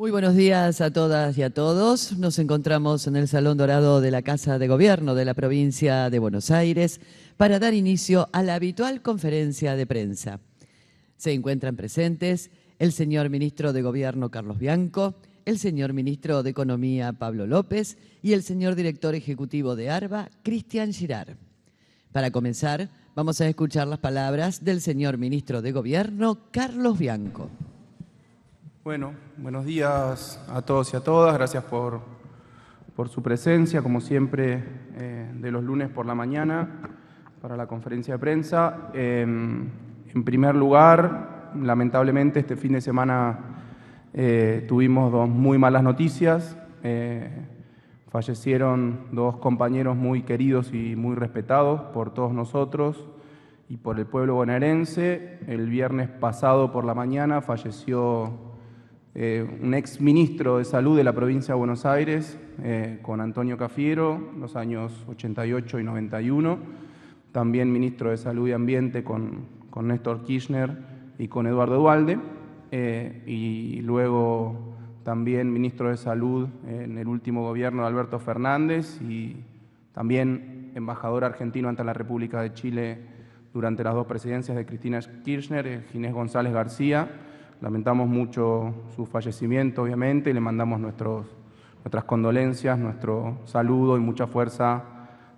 Muy buenos días a todas y a todos. Nos encontramos en el Salón Dorado de la Casa de Gobierno de la provincia de Buenos Aires para dar inicio a la habitual conferencia de prensa. Se encuentran presentes el señor Ministro de Gobierno Carlos Bianco, el señor Ministro de Economía Pablo López y el señor Director Ejecutivo de ARBA, Cristian Girard. Para comenzar, vamos a escuchar las palabras del señor Ministro de Gobierno Carlos Bianco. Bueno, buenos días a todos y a todas. Gracias por su presencia, como siempre, de los lunes por la mañana para la conferencia de prensa. En primer lugar, lamentablemente este fin de semana tuvimos dos muy malas noticias. Fallecieron dos compañeros muy queridos y muy respetados por todos nosotros y por el pueblo bonaerense. El viernes pasado por la mañana falleció un ex ministro de Salud de la provincia de Buenos Aires, con Antonio Cafiero, los años 88 y 91, también ministro de Salud y Ambiente con Néstor Kirchner y con Eduardo Duhalde, y luego también ministro de Salud en el último gobierno de Alberto Fernández y también embajador argentino ante la República de Chile durante las dos presidencias de Cristina Kirchner, Ginés González García. Lamentamos mucho su fallecimiento, obviamente, y le mandamos nuestras condolencias, nuestro saludo y mucha fuerza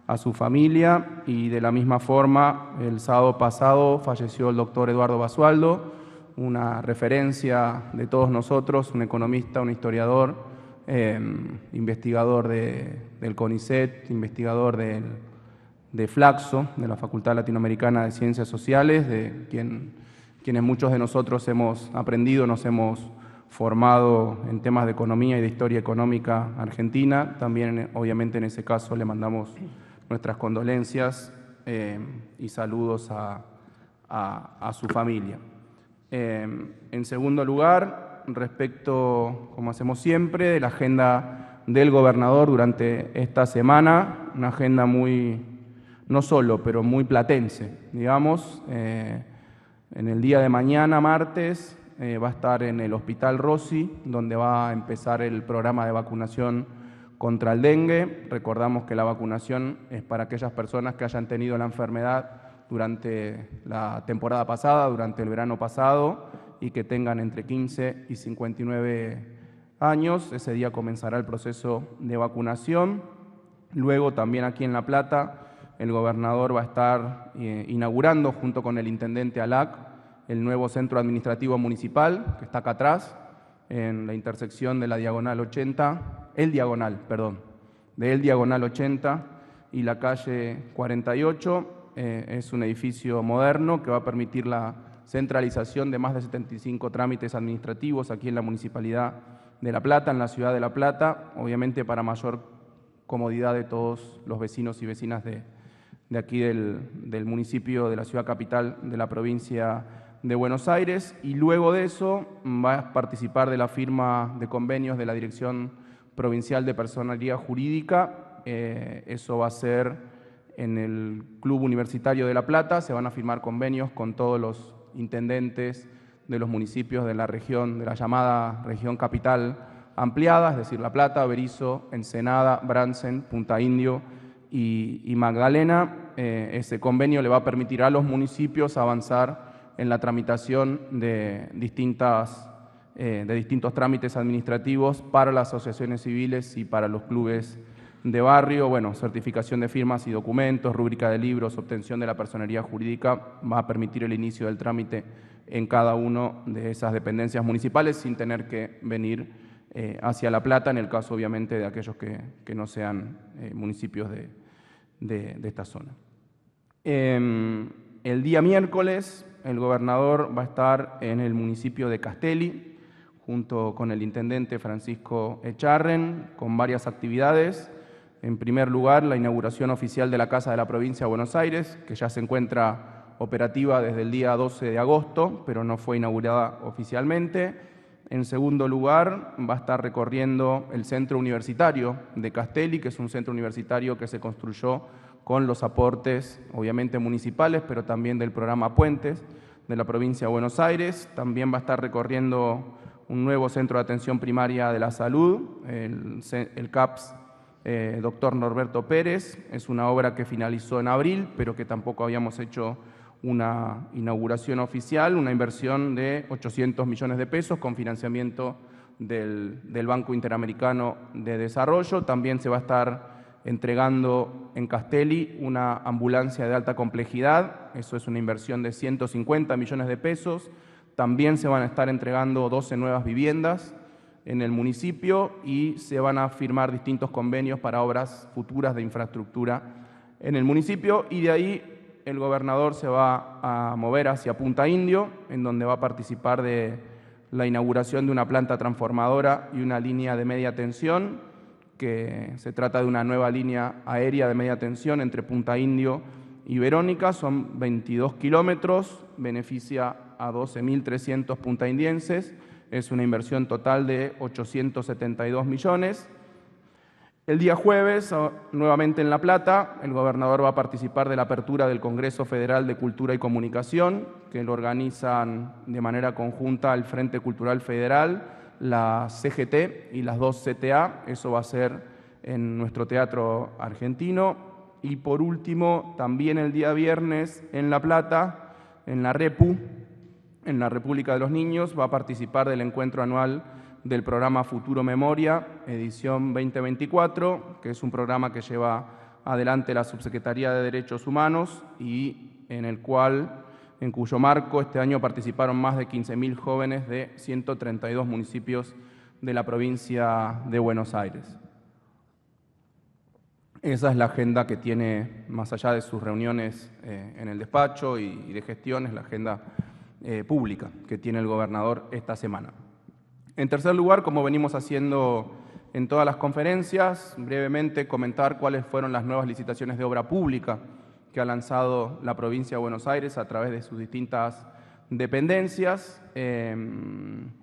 a su familia. Y de la misma forma, el sábado pasado falleció el doctor Eduardo Basualdo, una referencia de todos nosotros, un economista, un historiador, investigador del CONICET, investigador de Flaxo, de la Facultad Latinoamericana de Ciencias Sociales, de quienes muchos de nosotros hemos aprendido, nos hemos formado en temas de economía y de historia económica argentina. También, obviamente, en ese caso le mandamos nuestras condolencias y saludos a su familia. En segundo lugar, respecto, como hacemos siempre, de la agenda del gobernador durante esta semana, una agenda muy, no solo, pero muy platense, digamos. En el día de mañana, martes, va a estar en el Hospital Rossi, donde va a empezar el programa de vacunación contra el dengue. Recordamos que la vacunación es para aquellas personas que hayan tenido la enfermedad durante la temporada pasada, durante el verano pasado, y que tengan entre 15 y 59 años. Ese día comenzará el proceso de vacunación. Luego, también aquí en La Plata, el gobernador va a estar inaugurando, junto con el intendente Alac, el nuevo centro administrativo municipal, que está acá atrás, en la intersección de la Diagonal 80, de el Diagonal 80 y la calle 48. Es un edificio moderno que va a permitir la centralización de más de 75 trámites administrativos aquí en la Municipalidad de La Plata, en la ciudad de La Plata, obviamente para mayor comodidad de todos los vecinos y vecinas de aquí del municipio, de la ciudad capital de la provincia de Buenos Aires. Y luego de eso va a participar de la firma de convenios de la Dirección Provincial de Personería Jurídica. Eso va a ser en el Club Universitario de La Plata. Se van a firmar convenios con todos los intendentes de los municipios de la región, de la llamada región capital ampliada, es decir, La Plata, Berisso, Ensenada, Bransen, Punta Indio y Magdalena. Ese convenio le va a permitir a los municipios avanzar en la tramitación de distintos trámites administrativos para las asociaciones civiles y para los clubes de barrio. Bueno, certificación de firmas y documentos, rúbrica de libros, obtención de la personería jurídica, va a permitir el inicio del trámite en cada una de esas dependencias municipales sin tener que venir hacia La Plata, en el caso obviamente de aquellos que no sean municipios de esta zona. El día miércoles el gobernador va a estar en el municipio de Castelli, junto con el intendente Francisco Echarren, con varias actividades. En primer lugar, la inauguración oficial de la Casa de la Provincia de Buenos Aires, que ya se encuentra operativa desde el día 12 de agosto, pero no fue inaugurada oficialmente. En segundo lugar, va a estar recorriendo el centro universitario de Castelli, que es un centro universitario que se construyó con los aportes, obviamente municipales, pero también del programa Puentes de la provincia de Buenos Aires. También va a estar recorriendo un nuevo centro de atención primaria de la salud, el CAPS Dr. Norberto Pérez. Es una obra que finalizó en abril, pero que tampoco habíamos hecho una inauguración oficial, una inversión de 800 millones de pesos con financiamiento del Banco Interamericano de Desarrollo. También se va a estar entregando en Castelli una ambulancia de alta complejidad, eso es una inversión de 150 millones de pesos. También se van a estar entregando 12 nuevas viviendas en el municipio y se van a firmar distintos convenios para obras futuras de infraestructura en el municipio, y de ahí el gobernador se va a mover hacia Punta Indio, en donde va a participar de la inauguración de una planta transformadora y una línea de media tensión, que se trata de una nueva línea aérea de media tensión entre Punta Indio y Verónica. Son 22 kilómetros, beneficia a 12.300 puntaindienses, es una inversión total de 872 millones. El día jueves, nuevamente en La Plata, el gobernador va a participar de la apertura del Congreso Federal de Cultura y Comunicación, que lo organizan de manera conjunta el Frente Cultural Federal, la CGT y las dos CTA. Eso va a ser en nuestro Teatro Argentino. Y por último, también el día viernes en La Plata, en la REPU, en la República de los Niños, va a participar del encuentro anual del programa Futuro Memoria, edición 2024, que es un programa que lleva adelante la Subsecretaría de Derechos Humanos y en cuyo marco este año participaron más de 15.000 jóvenes de 132 municipios de la provincia de Buenos Aires. Esa es la agenda que tiene, más allá de sus reuniones en el despacho y de gestiones, la agenda pública que tiene el gobernador esta semana. En tercer lugar, como venimos haciendo en todas las conferencias, brevemente comentar cuáles fueron las nuevas licitaciones de obra pública que ha lanzado la provincia de Buenos Aires a través de sus distintas dependencias en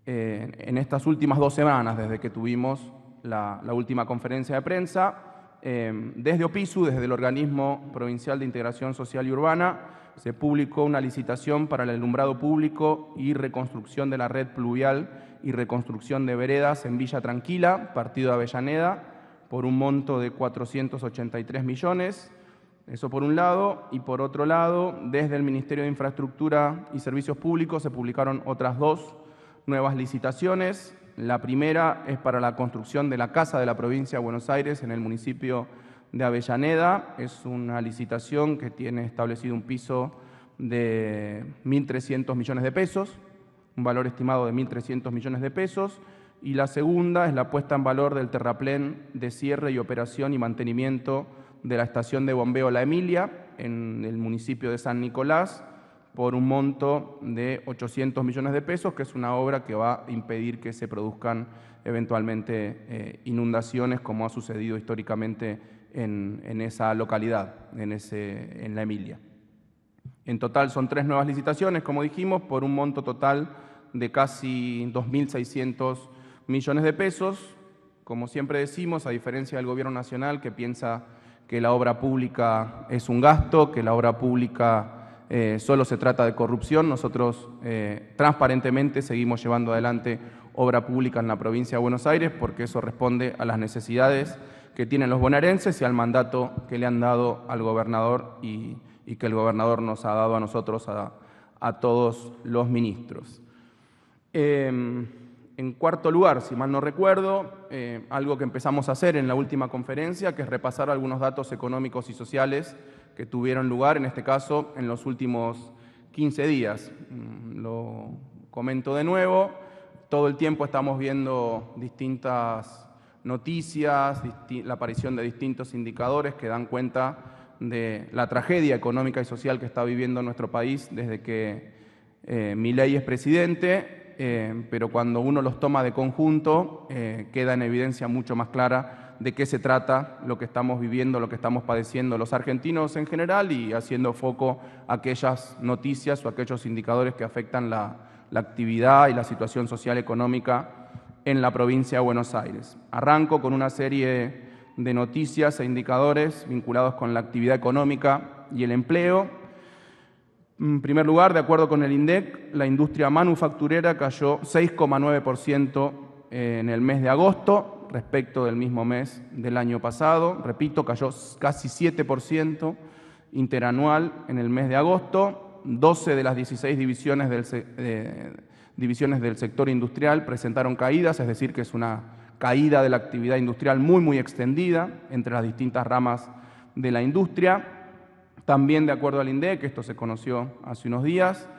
estas últimas 2 semanas, desde que tuvimos la última conferencia de prensa. Desde OPISU, desde el Organismo Provincial de Integración Social y Urbana, se publicó una licitación para el alumbrado público y reconstrucción de la red pluvial y reconstrucción de veredas en Villa Tranquila, partido de Avellaneda, por un monto de 483 millones. Eso por un lado, y por otro lado, desde el Ministerio de Infraestructura y Servicios Públicos se publicaron otras 2 nuevas licitaciones. La primera es para la construcción de la Casa de la Provincia de Buenos Aires en el municipio de Avellaneda. Es una licitación que tiene establecido un piso de 1.300 millones de pesos, un valor estimado de 1.300 millones de pesos. Y la segunda es la puesta en valor del terraplén de cierre y operación y mantenimiento de la estación de bombeo La Emilia en el municipio de San Nicolás por un monto de 800 millones de pesos, que es una obra que va a impedir que se produzcan eventualmente inundaciones como ha sucedido históricamente en esa localidad, en La Emilia. En total son 3 nuevas licitaciones, como dijimos, por un monto total de casi 2.600 millones de pesos. Como siempre decimos, a diferencia del Gobierno Nacional, que piensa que la obra pública es un gasto, que la obra pública solo se trata de corrupción, nosotros transparentemente seguimos llevando adelante obra pública en la provincia de Buenos Aires porque eso responde a las necesidades que tienen los bonaerenses y al mandato que le han dado al gobernador y que el gobernador nos ha dado a nosotros, a todos los ministros. En cuarto lugar, si mal no recuerdo, algo que empezamos a hacer en la última conferencia, que es repasar algunos datos económicos y sociales que tuvieron lugar, en este caso, en los últimos 15 días. Lo comento de nuevo, todo el tiempo estamos viendo distintas noticias, la aparición de distintos indicadores que dan cuenta de la tragedia económica y social que está viviendo nuestro país desde que Milei es presidente, pero cuando uno los toma de conjunto queda en evidencia mucho más clara de qué se trata lo que estamos viviendo, lo que estamos padeciendo los argentinos en general y haciendo foco a aquellas noticias o aquellos indicadores que afectan la actividad y la situación social económica en la provincia de Buenos Aires. Arranco con una serie de noticias e indicadores vinculados con la actividad económica y el empleo. En primer lugar, de acuerdo con el INDEC, la industria manufacturera cayó 6,9% en el mes de agosto respecto del mismo mes del año pasado. Repito, cayó casi 7% interanual en el mes de agosto. 12 de las 16 divisiones del sector industrial presentaron caídas, es decir, que es una caída de la actividad industrial muy extendida entre las distintas ramas de la industria. También, de acuerdo al INDEC, esto se conoció hace unos días,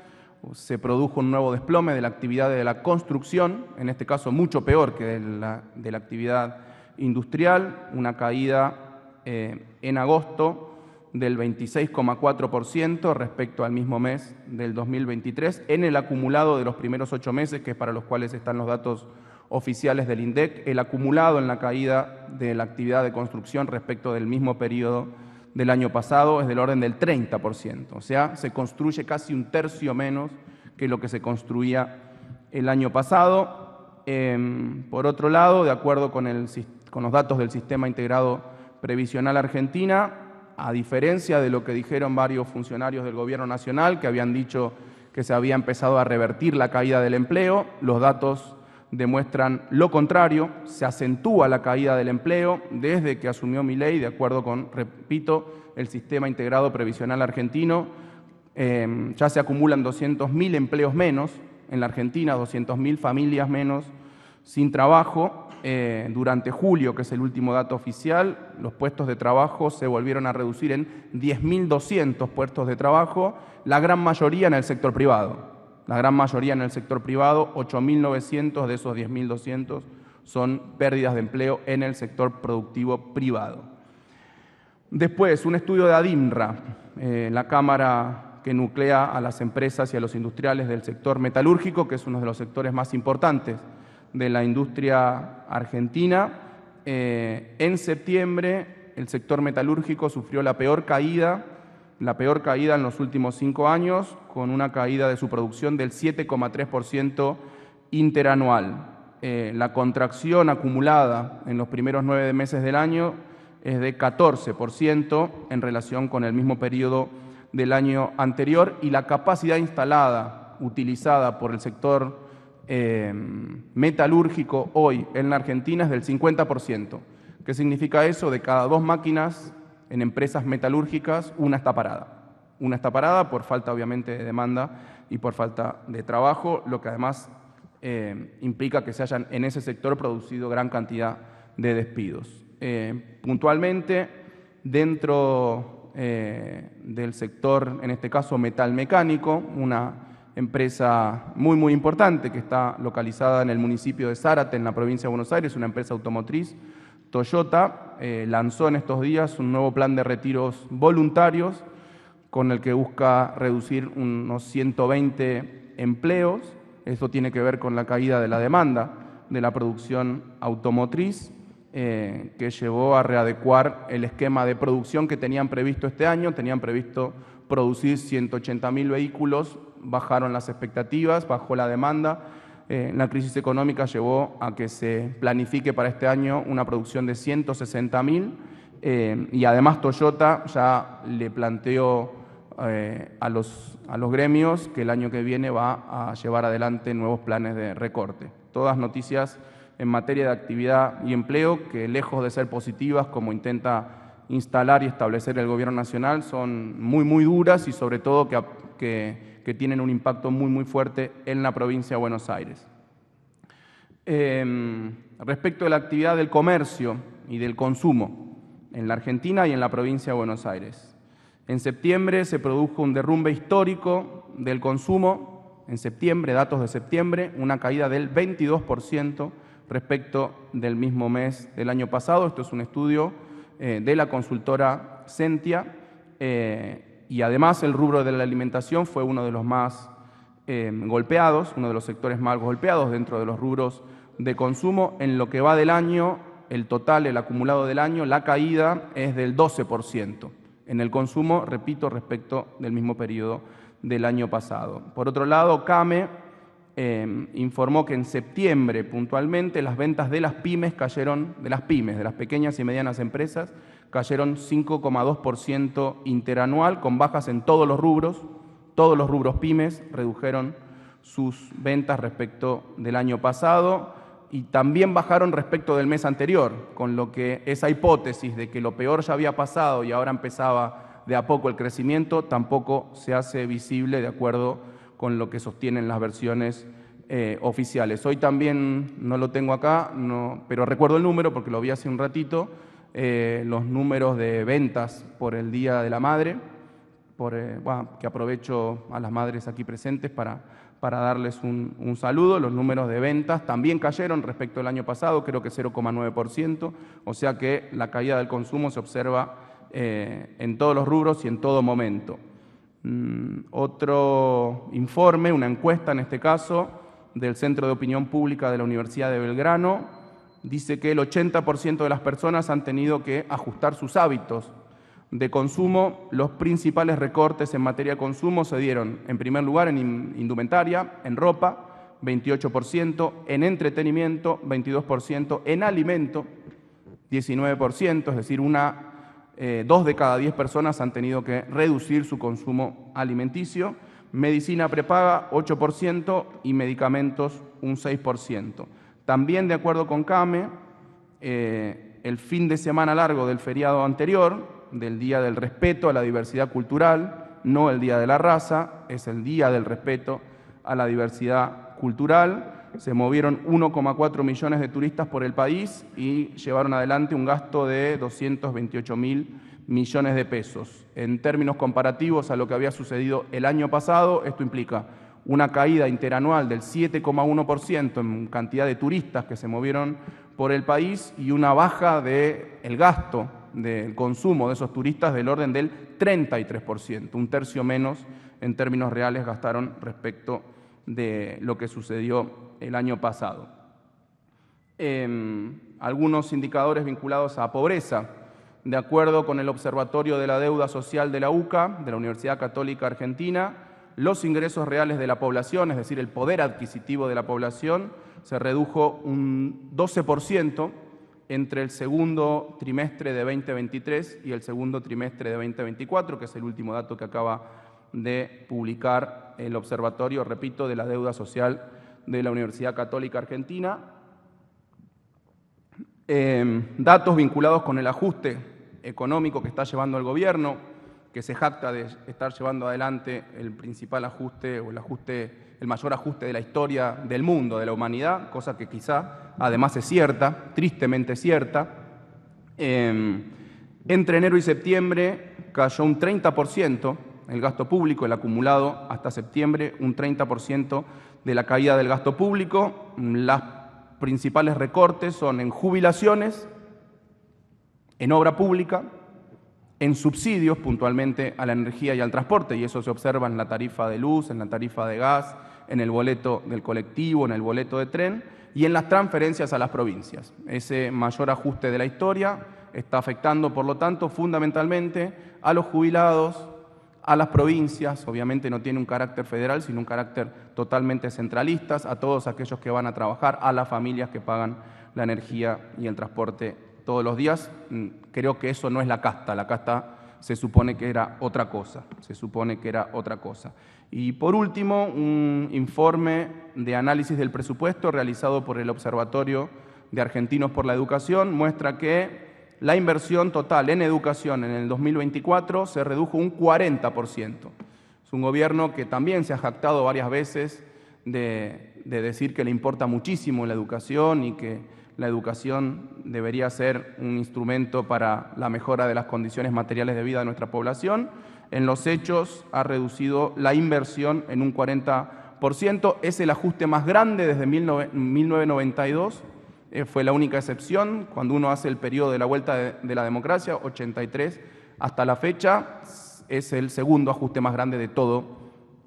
se produjo un nuevo desplome de la actividad de la construcción, en este caso mucho peor que de la actividad industrial, una caída en agosto del 26,4% respecto al mismo mes del 2023, en el acumulado de los primeros 8 meses, que es para los cuales están los datos oficiales del INDEC, el acumulado en la caída de la actividad de construcción respecto del mismo periodo del año pasado es del orden del 30%, o sea, se construye casi un tercio menos que lo que se construía el año pasado. Por otro lado, de acuerdo con los datos del Sistema Integrado Previsional Argentina, a diferencia de lo que dijeron varios funcionarios del Gobierno Nacional, que habían dicho que se había empezado a revertir la caída del empleo, los datos demuestran lo contrario, se acentúa la caída del empleo desde que asumió Milei, de acuerdo con, repito, el Sistema Integrado Previsional Argentino. Ya se acumulan 200.000 empleos menos en la Argentina, 200.000 familias menos sin trabajo. Durante julio, que es el último dato oficial, los puestos de trabajo se volvieron a reducir en 10.200 puestos de trabajo, la gran mayoría en el sector privado. La gran mayoría en el sector privado, 8.900 de esos 10.200 son pérdidas de empleo en el sector productivo privado. Después, un estudio de ADINRA, la cámara que nuclea a las empresas y a los industriales del sector metalúrgico, que es uno de los sectores más importantes de la industria argentina. En septiembre, el sector metalúrgico sufrió la peor caída en los últimos 5 años, con una caída de su producción del 7,3% interanual. La contracción acumulada en los primeros 9 meses del año es de 14% en relación con el mismo periodo del año anterior, y la capacidad instalada, utilizada por el sector metalúrgico hoy en la Argentina es del 50%. ¿Qué significa eso? De cada 2 máquinas en empresas metalúrgicas, una está parada. Una está parada por falta, obviamente, de demanda y por falta de trabajo, lo que además implica que se hayan en ese sector producido gran cantidad de despidos. Puntualmente, dentro del sector, en este caso metalmecánico, una empresa muy importante que está localizada en el municipio de Zárate, en la provincia de Buenos Aires, una empresa automotriz, Toyota, lanzó en estos días un nuevo plan de retiros voluntarios con el que busca reducir unos 120 empleos. Esto tiene que ver con la caída de la demanda de la producción automotriz, que llevó a readecuar el esquema de producción que tenían previsto este año. Tenían previsto producir 180.000 vehículos, bajaron las expectativas, bajó la demanda. La crisis económica llevó a que se planifique para este año una producción de 160.000, y además Toyota ya le planteó a los gremios que el año que viene va a llevar adelante nuevos planes de recorte. Todas noticias en materia de actividad y empleo que, lejos de ser positivas como intenta instalar y establecer el Gobierno Nacional, son muy duras y sobre todo que tienen un impacto muy fuerte en la provincia de Buenos Aires. Respecto de la actividad del comercio y del consumo en la Argentina y en la provincia de Buenos Aires. En septiembre se produjo un derrumbe histórico del consumo. En septiembre, datos de septiembre, una caída del 22% respecto del mismo mes del año pasado. Esto es un estudio de la consultora Sentia. Y además el rubro de la alimentación fue uno de los más golpeados, uno de los sectores más golpeados dentro de los rubros de consumo. En lo que va del año, el total, el acumulado del año, la caída es del 12% en el consumo, repito, respecto del mismo periodo del año pasado. Por otro lado, CAME informó que en septiembre, puntualmente, las ventas de las pymes cayeron, de las pequeñas y medianas empresas, cayeron 5,2% interanual, con bajas en todos los rubros, Todos los rubros pymes redujeron sus ventas respecto del año pasado y también bajaron respecto del mes anterior, con lo que esa hipótesis de que lo peor ya había pasado y ahora empezaba de a poco el crecimiento tampoco se hace visible de acuerdo con lo que sostienen las versiones oficiales. Hoy también no lo tengo acá, pero recuerdo el número porque lo vi hace un ratito, los números de ventas por el Día de la Madre, que aprovecho a las madres aquí presentes para darles un saludo. Los números de ventas también cayeron respecto al año pasado, creo que 0,9%, o sea que la caída del consumo se observa en todos los rubros y en todo momento. Otro informe, una encuesta en este caso, del Centro de Opinión Pública de la Universidad de Belgrano, dice que el 80% de las personas han tenido que ajustar sus hábitos de consumo. Los principales recortes en materia de consumo se dieron, en primer lugar, en indumentaria, en ropa, 28%, en entretenimiento, 22%, en alimento, 19%, es decir, 2 de cada 10 personas han tenido que reducir su consumo alimenticio, medicina prepaga, 8%, y medicamentos, un 6%. También, de acuerdo con CAME, el fin de semana largo del feriado anterior, del Día del Respeto a la Diversidad Cultural, no el Día de la Raza, es el Día del Respeto a la Diversidad Cultural. Se movieron 1,4 millones de turistas por el país y llevaron adelante un gasto de 228.000 millones de pesos. En términos comparativos a lo que había sucedido el año pasado, esto implica una caída interanual del 7,1% en cantidad de turistas que se movieron por el país y una baja del gasto del consumo de esos turistas del orden del 33%, un tercio menos en términos reales gastaron respecto de lo que sucedió el año pasado. Algunos indicadores vinculados a pobreza. De acuerdo con el Observatorio de la Deuda Social de la UCA, de la Universidad Católica Argentina, los ingresos reales de la población, es decir, el poder adquisitivo de la población, se redujo un 12% entre el segundo trimestre de 2023 y el segundo trimestre de 2024, que es el último dato que acaba de publicar el Observatorio, repito, de la Deuda Social de la Universidad Católica Argentina. Datos vinculados con el ajuste económico que está llevando el gobierno, que se jacta de estar llevando adelante el principal ajuste o el mayor ajuste de la historia del mundo, de la humanidad, cosa que quizá además es cierta, tristemente cierta. Entre enero y septiembre cayó un 30% el gasto público, el acumulado hasta septiembre, un 30% de la caída del gasto público. Las principales recortes son en jubilaciones, en obra pública, en subsidios puntualmente a la energía y al transporte, y eso se observa en la tarifa de luz, en la tarifa de gas, en el boleto del colectivo, en el boleto de tren y en las transferencias a las provincias. Ese mayor ajuste de la historia está afectando, por lo tanto, fundamentalmente a los jubilados, a las provincias, obviamente no tiene un carácter federal, sino un carácter totalmente centralista, a todos aquellos que van a trabajar, a las familias que pagan la energía y el transporte todos los días. Creo que eso no es la casta se supone que era otra cosa, Y por último, un informe de análisis del presupuesto realizado por el Observatorio de Argentinos por la Educación muestra que la inversión total en educación en el 2024 se redujo un 40%. Es un gobierno que también se ha jactado varias veces de decir que le importa muchísimo la educación y que la educación debería ser un instrumento para la mejora de las condiciones materiales de vida de nuestra población. En los hechos ha reducido la inversión en un 40%. Es el ajuste más grande desde 1992. Fue la única excepción. Cuando uno hace el periodo de la vuelta de la democracia, 83 hasta la fecha, es el segundo ajuste más grande de todo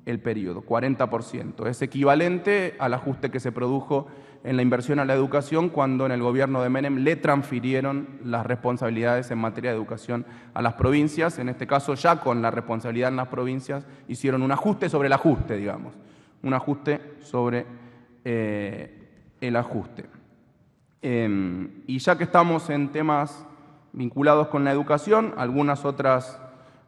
el periodo, 40%. Es equivalente al ajuste que se produjo en la inversión a la educación cuando en el gobierno de Menem le transfirieron las responsabilidades en materia de educación a las provincias. En este caso, ya con la responsabilidad en las provincias, hicieron un ajuste sobre el ajuste, digamos, un ajuste sobre el ajuste. Y ya que estamos en temas vinculados con la educación, algunas otras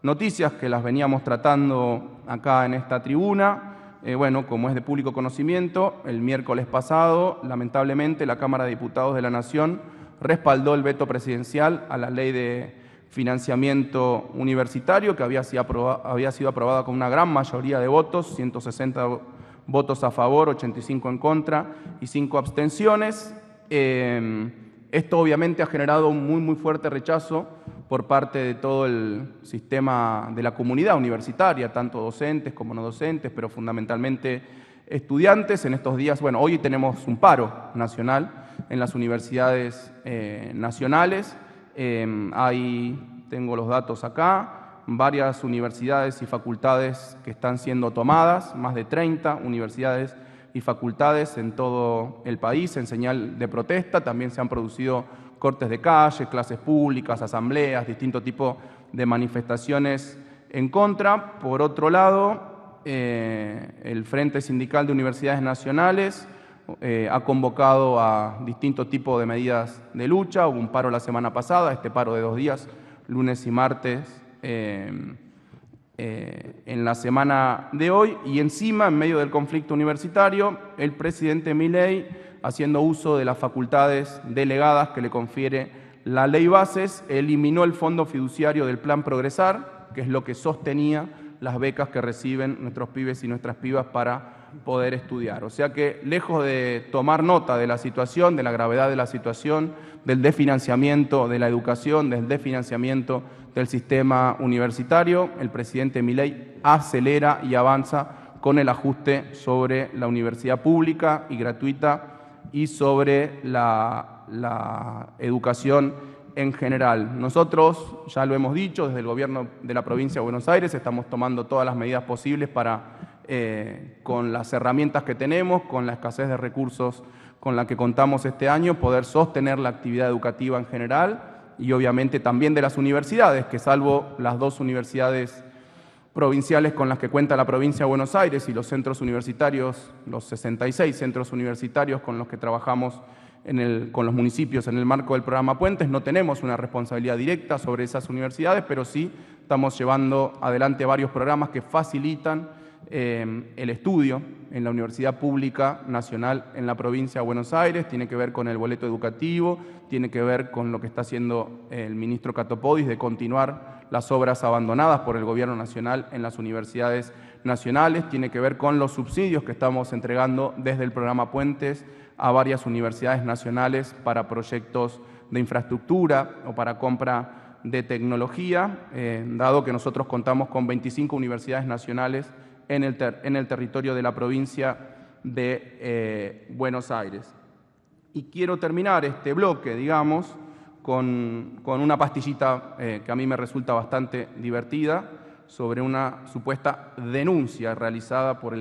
noticias que las veníamos tratando acá en esta tribuna. Bueno, como es de público conocimiento, el miércoles pasado, lamentablemente, la Cámara de Diputados de la Nación respaldó el veto presidencial a la ley de financiamiento universitario, que había sido aprobada con una gran mayoría de votos, 160 votos a favor, 85 en contra y 5 abstenciones. Esto obviamente ha generado un muy fuerte rechazo por parte de todo el sistema de la comunidad universitaria, tanto docentes como no docentes, pero fundamentalmente estudiantes. En estos días, bueno, hoy tenemos un paro nacional en las universidades nacionales. Ahí tengo los datos acá, varias universidades y facultades que están siendo tomadas, más de 30 universidades y facultades en todo el país en señal de protesta. También se han producido cortes de calle, clases públicas, asambleas, distintos tipos de manifestaciones en contra. Por otro lado, el Frente Sindical de Universidades Nacionales ha convocado a distintos tipos de medidas de lucha. Hubo un paro la semana pasada, este paro de 2 días, lunes y martes, en la semana de hoy, y encima, en medio del conflicto universitario, el presidente Milei, haciendo uso de las facultades delegadas que le confiere la Ley Bases, eliminó el fondo fiduciario del Plan Progresar, que es lo que sostenía las becas que reciben nuestros pibes y nuestras pibas para poder estudiar. O sea que, lejos de tomar nota de la situación, de la gravedad de la situación, del desfinanciamiento de la educación, del desfinanciamiento del sistema universitario, el presidente Milei acelera y avanza con el ajuste sobre la universidad pública y gratuita y sobre la educación en general. Nosotros, ya lo hemos dicho, desde el Gobierno de la Provincia de Buenos Aires estamos tomando todas las medidas posibles para, con las herramientas que tenemos, con la escasez de recursos con la que contamos este año, poder sostener la actividad educativa en general y obviamente también de las universidades, que salvo las 2 universidades provinciales con las que cuenta la provincia de Buenos Aires y los centros universitarios, los 66 centros universitarios con los que trabajamos con los municipios en el marco del programa Puentes, no tenemos una responsabilidad directa sobre esas universidades, pero sí estamos llevando adelante varios programas que facilitan el estudio en la Universidad Pública Nacional en la provincia de Buenos Aires. Tiene que ver con el boleto educativo, tiene que ver con lo que está haciendo el ministro Catopodis de continuar las obras abandonadas por el Gobierno Nacional en las universidades nacionales, tiene que ver con los subsidios que estamos entregando desde el programa Puentes a varias universidades nacionales para proyectos de infraestructura o para compra de tecnología, dado que nosotros contamos con 25 universidades nacionales en el territorio de la provincia de Buenos Aires. Y quiero terminar este bloque, digamos, con una pastillita que a mí me resulta bastante divertida sobre una supuesta denuncia realizada por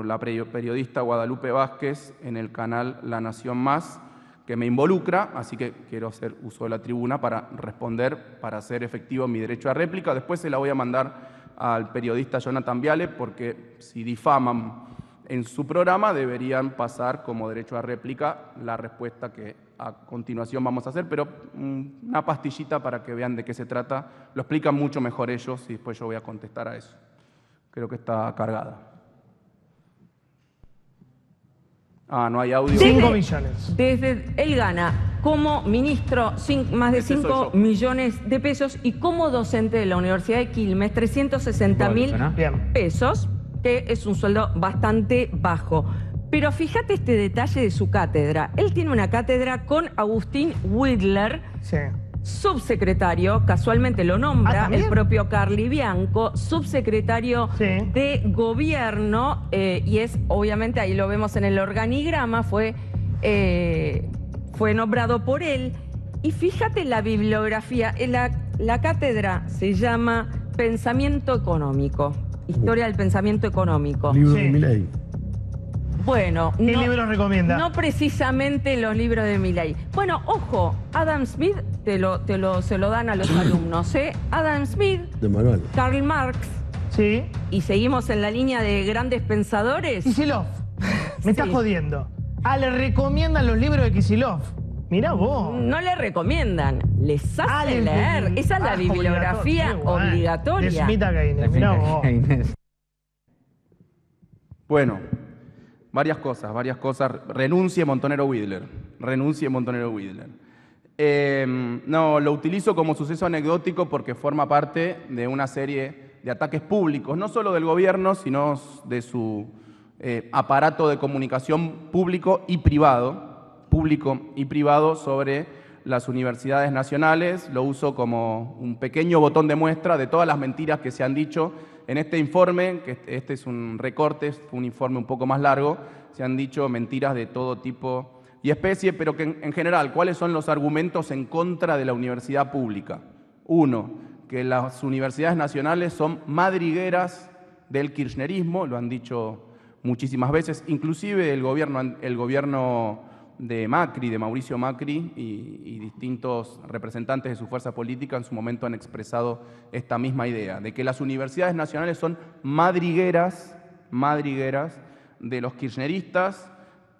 la periodista Guadalupe Vázquez en el canal La Nación Más, que me involucra, así que quiero hacer uso de la tribuna para responder, para hacer efectivo mi derecho a réplica. Después se la voy a mandar al periodista Jonathan Viale, porque si difaman en su programa deberían pasar como derecho a réplica la respuesta que a continuación vamos a hacer, pero una pastillita para que vean de qué se trata. Lo explican mucho mejor ellos y después yo voy a contestar a eso. Creo que está cargada. No hay audio. 5 millones. Desde él gana como ministro más de 5 millones de pesos y como docente de la Universidad de Quilmes 360.000 pesos, que es un sueldo bastante bajo. Pero fíjate este detalle de su cátedra. Él tiene una cátedra con Agustín Widler, Sí. subsecretario, casualmente lo nombra el propio Carli Bianco, subsecretario de Gobierno, y es, obviamente, ahí lo vemos en el organigrama, fue nombrado por él. Y fíjate la bibliografía, la cátedra se llama Pensamiento Económico, Historia del Pensamiento Económico. Libro de Milei. Bueno, ¿Qué libro recomienda? No precisamente los libros de Milei. Bueno, ojo, Adam Smith se lo dan a los alumnos, ¿eh? Adam Smith, De manual. Karl Marx, Sí. y seguimos en la línea de grandes pensadores. Kicillof. Me estás jodiendo. Le recomiendan los libros de Kicillof. Mirá vos. No le recomiendan, les hace leer. Esa es la bibliografía obligatoria. De Smith a Keynes, mirá vos. Bueno, varias cosas. Renuncie Montonero Widler. No, lo utilizo como suceso anecdótico porque forma parte de una serie de ataques públicos, no solo del gobierno, sino de su aparato de comunicación público y privado sobre las universidades nacionales. Lo uso como un pequeño botón de muestra de todas las mentiras que se han dicho en este informe, que este es un recorte, fue un informe un poco más largo, se han dicho mentiras de todo tipo y especie, pero que en general, ¿cuáles son los argumentos en contra de la universidad pública? Uno, que las universidades nacionales son madrigueras del kirchnerismo, lo han dicho muchísimas veces, inclusive el gobierno de Macri, de Mauricio Macri y distintos representantes de su fuerza política en su momento han expresado esta misma idea, de que las universidades nacionales son madrigueras de los kirchneristas,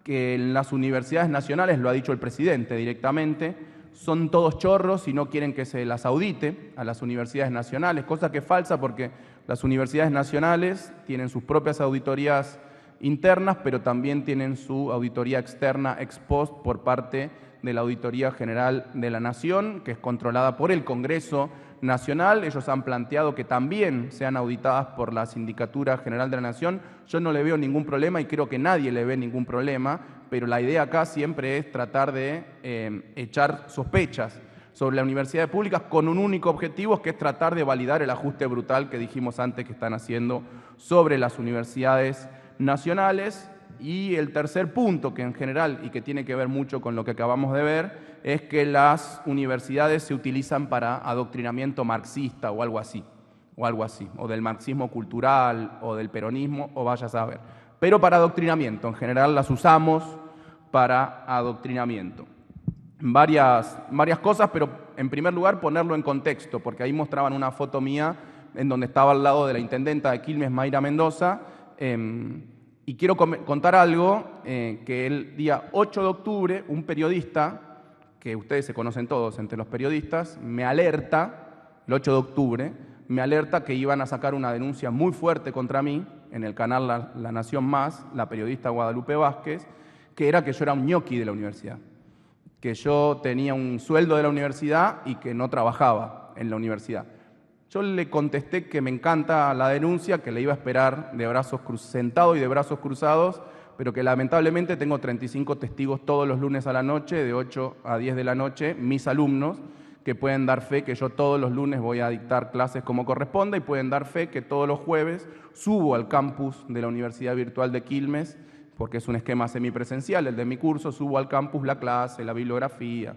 que en las universidades nacionales, lo ha dicho el presidente directamente, son todos chorros y no quieren que se las audite a las universidades nacionales, cosa que es falsa porque las universidades nacionales tienen sus propias auditorías internas, pero también tienen su auditoría externa ex post por parte de la Auditoría General de la Nación, que es controlada por el Congreso Nacional. Ellos han planteado que también sean auditadas por la Sindicatura General de la Nación. Yo no le veo ningún problema y creo que nadie le ve ningún problema, pero la idea acá siempre es tratar de echar sospechas sobre las universidades públicas con un único objetivo, que es tratar de validar el ajuste brutal que dijimos antes que están haciendo sobre las universidades nacionales. Y el tercer punto, que en general y que tiene que ver mucho con lo que acabamos de ver, es que las universidades se utilizan para adoctrinamiento marxista o algo así, o del marxismo cultural, o del peronismo, o vaya a saber. Pero para adoctrinamiento, en general las usamos para adoctrinamiento. Varias cosas, pero en primer lugar ponerlo en contexto, porque ahí mostraban una foto mía en donde estaba al lado de la intendenta de Quilmes, Mayra Mendoza, y quiero contar algo, que el día 8 de octubre un periodista, que ustedes se conocen todos entre los periodistas, me alerta, el 8 de octubre, me alerta que iban a sacar una denuncia muy fuerte contra mí en el canal La Nación Más, la periodista Guadalupe Vázquez, que era que yo era un ñoqui de la universidad, que yo tenía un sueldo de la universidad y que no trabajaba en la universidad. Yo le contesté que me encanta la denuncia, que le iba a esperar sentado y de brazos cruzados, pero que lamentablemente tengo 35 testigos todos los lunes a la noche, de 8 a 10 de la noche, mis alumnos, que pueden dar fe que yo todos los lunes voy a dictar clases como corresponda y pueden dar fe que todos los jueves subo al campus de la Universidad Virtual de Quilmes, porque es un esquema semipresencial, el de mi curso, subo al campus la clase, la bibliografía,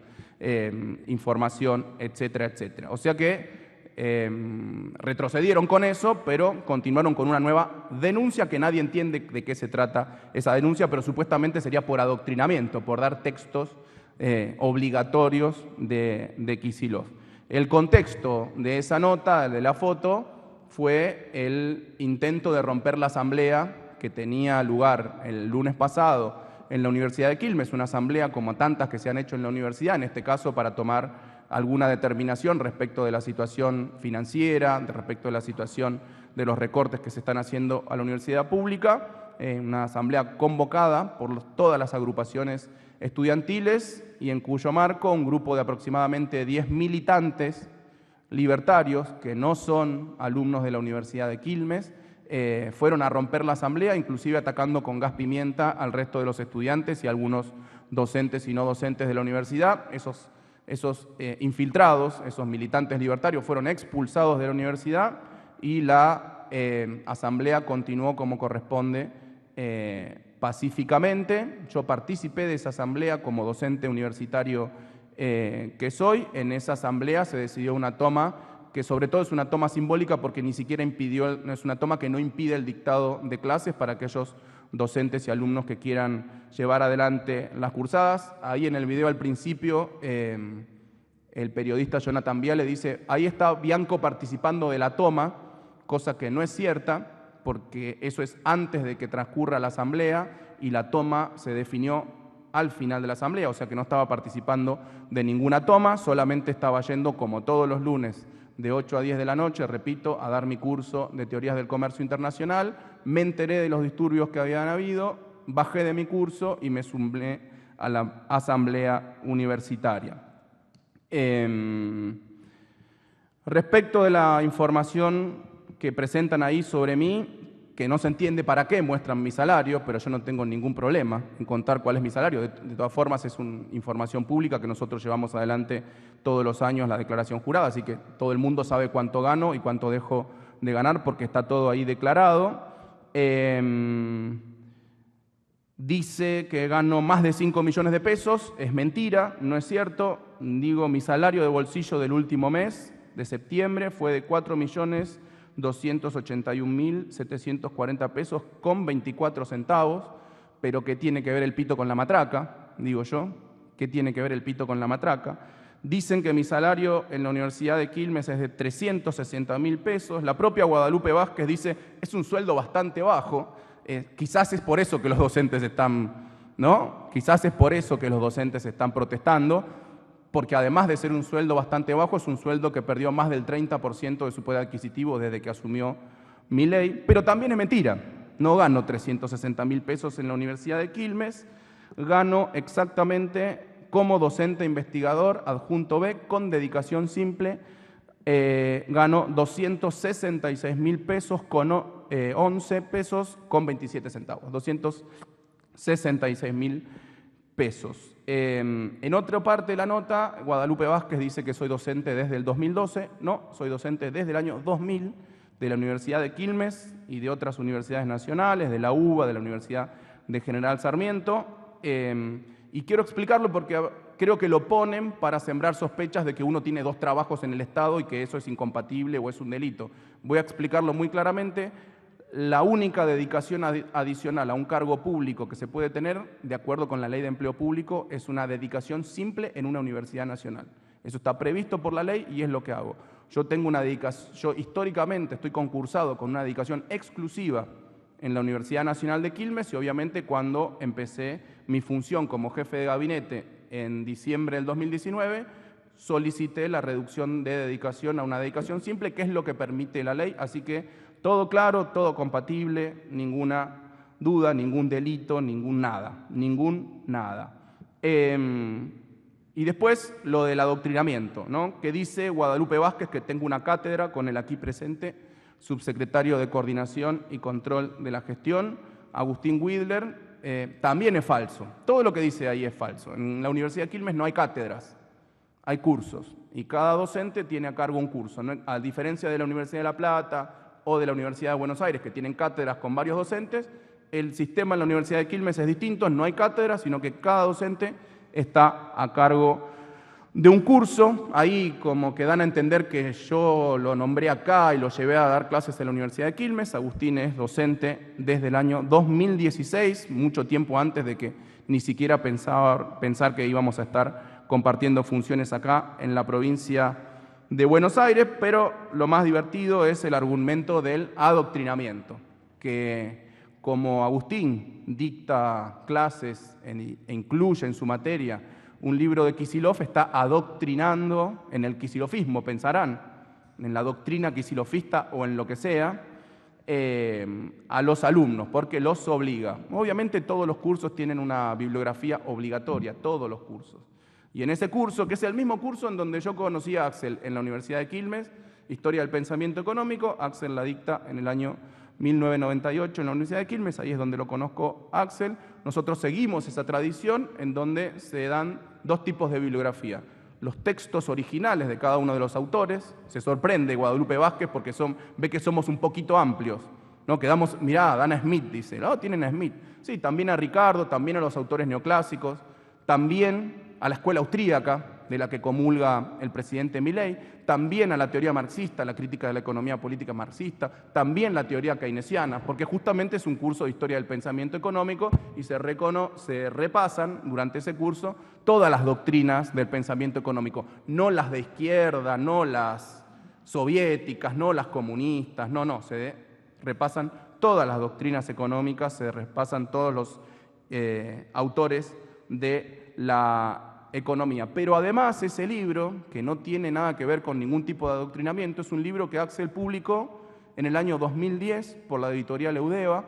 información, etcétera, etcétera. O sea que retrocedieron con eso, pero continuaron con una nueva denuncia que nadie entiende de qué se trata esa denuncia, pero supuestamente sería por adoctrinamiento, por dar textos obligatorios de Kicillof. El contexto de esa nota, de la foto, fue el intento de romper la asamblea que tenía lugar el lunes pasado en la Universidad de Quilmes, una asamblea como tantas que se han hecho en la universidad, en este caso para tomar alguna determinación respecto de la situación financiera, respecto de la situación de los recortes que se están haciendo a la universidad pública, una asamblea convocada por todas las agrupaciones estudiantiles y en cuyo marco un grupo de aproximadamente 10 militantes libertarios que no son alumnos de la Universidad de Quilmes fueron a romper la asamblea, inclusive atacando con gas pimienta al resto de los estudiantes y algunos docentes y no docentes de la universidad. Esos infiltrados, esos militantes libertarios fueron expulsados de la universidad y la asamblea continuó como corresponde pacíficamente. Yo participé de esa asamblea como docente universitario que soy. En esa asamblea se decidió una toma que sobre todo es una toma simbólica porque ni siquiera es una toma que no impide el dictado de clases para aquellos docentes y alumnos que quieran llevar adelante las cursadas. Ahí en el video al principio el periodista Jonathan Viale dice, ahí está Bianco participando de la toma, cosa que no es cierta porque eso es antes de que transcurra la asamblea y la toma se definió al final de la asamblea, o sea que no estaba participando de ninguna toma, solamente estaba yendo, como todos los lunes, de 8 a 10 de la noche, repito, a dar mi curso de teorías del comercio internacional. Me enteré de los disturbios que habían habido, bajé de mi curso y me sumé a la asamblea universitaria. Respecto de la información que presentan ahí sobre mí, que no se entiende para qué muestran mi salario, pero yo no tengo ningún problema en contar cuál es mi salario. De todas formas, es una información pública que nosotros llevamos adelante todos los años, la declaración jurada, así que todo el mundo sabe cuánto gano y cuánto dejo de ganar porque está todo ahí declarado. Dice que gano más de 5 millones de pesos, es mentira, no es cierto. Digo, mi salario de bolsillo del último mes, de septiembre, fue de 4.281.740 pesos con 24 centavos, pero ¿qué tiene que ver el pito con la matraca? Digo yo, ¿qué tiene que ver el pito con la matraca? Dicen que mi salario en la Universidad de Quilmes es de 360.000 pesos. La propia Guadalupe Vázquez dice, es un sueldo bastante bajo. Quizás es por eso que los docentes están, ¿no? Quizás es por eso que los docentes están protestando, porque además de ser un sueldo bastante bajo, es un sueldo que perdió más del 30% de su poder adquisitivo desde que asumió Milei. Pero también es mentira, no gano 360.000 pesos en la Universidad de Quilmes, gano exactamente como docente investigador adjunto B con dedicación simple, gano 266.000 pesos con 11 pesos con 27 centavos, 266.000 pesos. En otra parte de la nota, Guadalupe Vázquez dice que soy docente desde el 2012. No, soy docente desde el año 2000 de la Universidad de Quilmes y de otras universidades nacionales, de la UBA, de la Universidad de General Sarmiento. Y quiero explicarlo porque creo que lo ponen para sembrar sospechas de que uno tiene 2 trabajos en el Estado y que eso es incompatible o es un delito. Voy a explicarlo muy claramente. La única dedicación adicional a un cargo público que se puede tener, de acuerdo con la Ley de Empleo Público, es una dedicación simple en una universidad nacional. Eso está previsto por la ley y es lo que hago. Yo tengo una dedicación, yo históricamente estoy concursado con una dedicación exclusiva en la Universidad Nacional de Quilmes y obviamente cuando empecé mi función como jefe de gabinete en diciembre del 2019, solicité la reducción de dedicación a una dedicación simple, que es lo que permite la ley, así que todo claro, todo compatible, ninguna duda, ningún delito, ningún nada. Y después lo del adoctrinamiento, ¿no? Que dice Guadalupe Vázquez que tengo una cátedra con el aquí presente subsecretario de Coordinación y Control de la Gestión, Agustín Widler. También es falso. Todo lo que dice ahí es falso. En la Universidad de Quilmes no hay cátedras, hay cursos. Y cada docente tiene a cargo un curso, ¿no? A diferencia de la Universidad de La Plata o de la Universidad de Buenos Aires, que tienen cátedras con varios docentes, el sistema en la Universidad de Quilmes es distinto, no hay cátedras, sino que cada docente está a cargo de un curso. Ahí como que dan a entender que yo lo nombré acá y lo llevé a dar clases en la Universidad de Quilmes. Agustín es docente desde el año 2016, mucho tiempo antes de que ni siquiera pensar que íbamos a estar compartiendo funciones acá en la provincia de Buenos Aires, pero lo más divertido es el argumento del adoctrinamiento, que como Agustín dicta clases e incluye en su materia un libro de Kicillof, está adoctrinando en el kicillofismo, pensarán, en la doctrina kicillofista o en lo que sea, a los alumnos, porque los obliga. Obviamente todos los cursos tienen una bibliografía obligatoria, todos los cursos. Y en ese curso, que es el mismo curso en donde yo conocí a Axel en la Universidad de Quilmes, Historia del Pensamiento Económico, Axel la dicta en el año 1998 en la Universidad de Quilmes, ahí es donde lo conozco a Axel. Nosotros seguimos esa tradición en donde se dan 2 tipos de bibliografía. Los textos originales de cada uno de los autores, se sorprende Guadalupe Vázquez porque ve que somos un poquito amplios, ¿no? Quedamos, mirá, dan a Smith, dice, ¿no? Tienen a Smith. Sí, también a Ricardo, también a los autores neoclásicos, también a la escuela austríaca, de la que comulga el presidente Milei, también a la teoría marxista, la crítica de la economía política marxista, también la teoría keynesiana, porque justamente es un curso de historia del pensamiento económico y se repasan durante ese curso todas las doctrinas del pensamiento económico, no las de izquierda, no las soviéticas, no las comunistas, no, se repasan todas las doctrinas económicas, se repasan todos los autores de la economía. Pero además ese libro, que no tiene nada que ver con ningún tipo de adoctrinamiento, es un libro que Axel publicó en el año 2010 por la editorial Eudeva